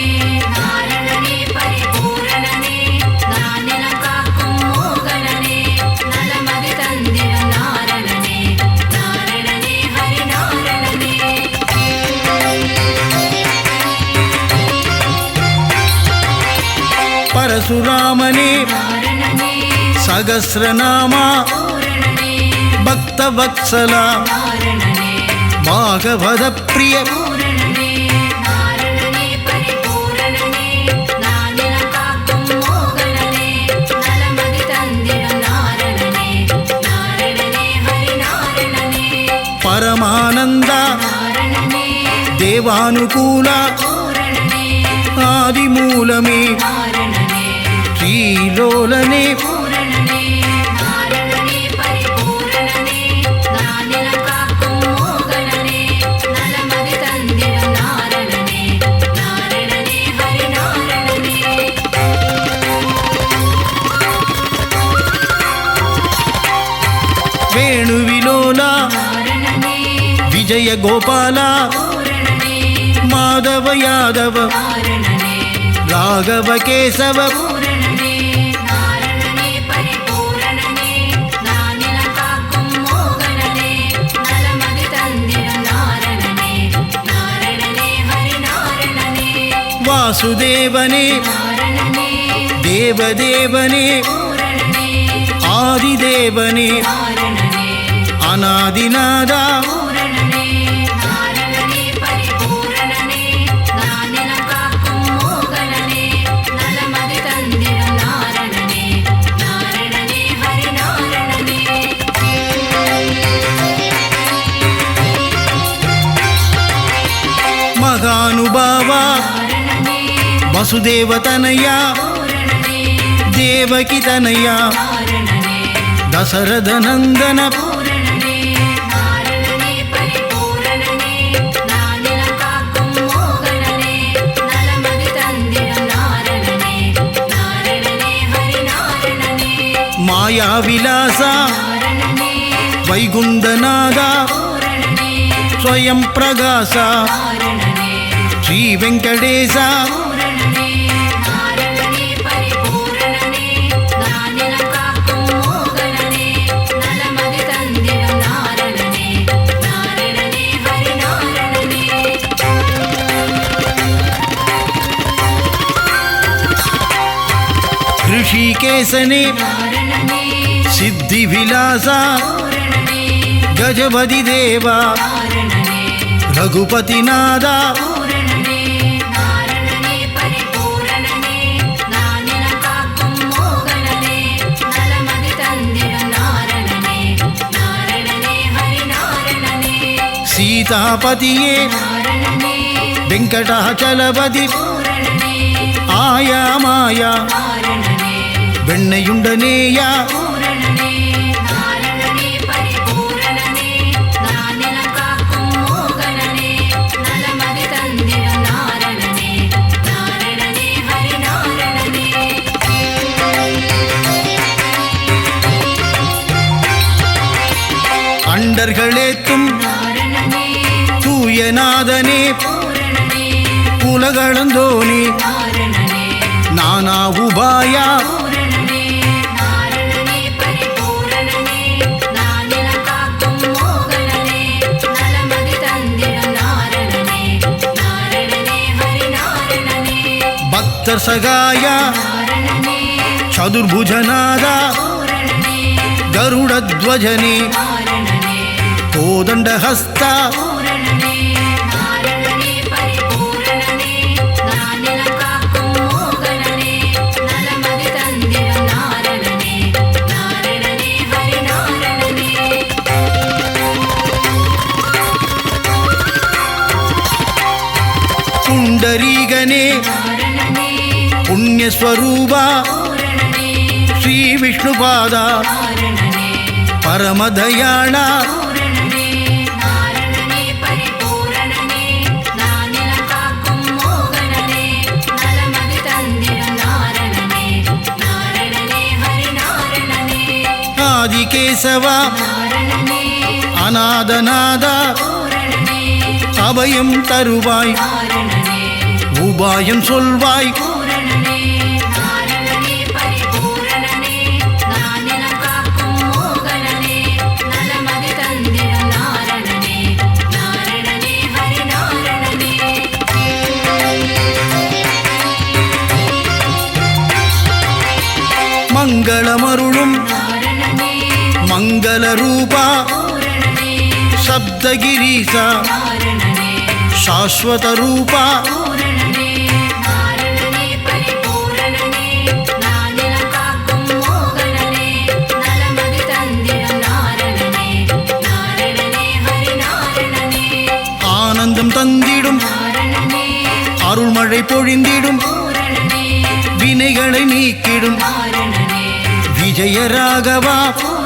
நாரணனே பரிபூரணனே நானிலம் காக்கும் மோகனனே நலமதி தந்திடும் நாரணனே நாரணனே ஹரி நாரணனே பரசுராமனே நாரணனே சகஸ்ரநாமா பூரணனே பக்தவத்சலா நாரணனே பாகவத பிரிய பூரணனே நாரணனே பரிபூரணனே நானிலம் காக்கும் மோகனனே நலமதி தந்திடும் நாரணனே நாரணனே ஹரி நாரணனே பரமானந்தா நாரணனே தேவானுகூலா பூரணனே ஆதிமூலமே நாரணனே ஸ்ரீலோலனே பூரணனே நாரணனே பரிபூரணனே நானிலம் காக்கும் மோகனனே நலமதி தந்திடும் நாரணனே நாரணனே ஹரி நாரணனே வேணுவிலோலா நாரணனே விஜய கோபாலா பூரணனே மாதவ யாதவ நாரணனே ராகவ கேசவ பூரணனே நாரணனே பரிபூரணனே நானிலம் காக்கும் மோகனனே நலமதி தந்திடும் நாரணனே நாரணனே ஹரி நாரணனே வாசுதேவனே நாரணனே தேவதேவனே பூரணனே ஆதிதேவனே நாரணனே அநாதிநாதா பூரணனே நாரணனே பரிபூரணனே நானிலம் காக்கும் மோகனனே நலமதி தந்திடும் நாரணனே நாரணனே ஹரி நாரணனே மகானுபாவா நாரணனே வசுதேவதனயா பூரணனே தேவகி தனயா நாரணனே தசரதநந்தன பூரணனே நாரணனே பரிபூரணனே நானிலம் காக்கும் மோகனனே நலமதி தந்திடும் நாரணனே நாரணனே ஹரி நாரணனே மாயாவிலாசா நாரணனே வைகுந்தநாதா பூரணனே ஸ்வயம் பிரகாசா நாரணனே ஸ்ரீ வெங்கடேசா பூரணனே நாரணனே பரிபூரணனே நானிலம் காக்கும் மோகனனே நலமதி தந்திடும் நாரணனே நாரணனே ஹரி நாரணனே ऋषिकेशने நாரணனே सिद्धिविलासा பூரணனே गजपति देवा நாரணனே रघुपतिनादा பூரணனே நாரணனே பரிபூரணனே நானிலம் காக்கும் மோகனனே நலமதி தந்திடும் நாரணனே நாரணனே ஹரி நாரணனே सीतापतिये நாரணனே வெங்கடாச்சலபதி பூரணனே ஆயா மாயா நாரணனே வெண்ணையுண்டனேயா பூரணனே நாரணனே பரிபூரணனே நானிலம் காக்கும் மோகனனே நலமதி தந்திடும் நாரணனே நாரணனே ஹரி நாரணனே அண்டர்களேத்தும் நாரணனே தூயநாதனே பூரணனே உலகளந்தோனே நாரணனே நானா உபாயா பூரணனே நாரணனே பரிபூரணனே நானிலம் காக்கும் மோகனனே நலமதி தந்திடும் நாரணனே நாரணனே ஹரி நாரணனே பக்தர் சகாயா நாரணனே சதுர்புஜநாதா பூரணனே கருடத்வஜனே நாரணனே கோதண்டஹஸ்தா பூரணனே நாரணனே பரிபூரணனே நானிலம் காக்கும் மோகனனே நலமதி தந்திடும் நாரணனே நாரணனே ஹரி நாரணனே புண்டரீகனே நாரணனே புண்ணியஸ்வரூபா பூரணனே ஸ்ரீ விஷ்ணுபாதா நாரணனே பரமதயாளா பூரணனே நாரணனே பரிபூரணனே நானிலம் காக்கும் மோகனனே நலமதி தந்திடும் நாரணனே நாரணனே ஹரி நாரணனே ஆதிகேசவா நாரணனே அநாதநாதா பூரணனே அபயம் தருவாய் நாரணனே உபாயம் சொல்வாய் பூரணனே நாரணனே பரிபூரணனே நானிலம் காக்கும் மோகனனே நலமதி தந்திடும் நாரணனே நாரணனே ஹரி நாரணனே மங்களமருளும் நாரணனே மங்கள ரூபா பூரணனே சப்தகிரீசா நாரணனே சாஸ்வத ரூபா பூரணனே நாரணனே பரிபூரணனே நானிலம் காக்கும் மோகனனே நலமதி தந்திடும் நாரணனே நாரணனே ஹரி நாரணனே ஆனந்தம் தந்திடும் நாரணனே அருள்மழை பொழிந்திடும் பூரணனே வினைகளை நீக்கிடும் நாரணனே விஜயராகவா பூரணனே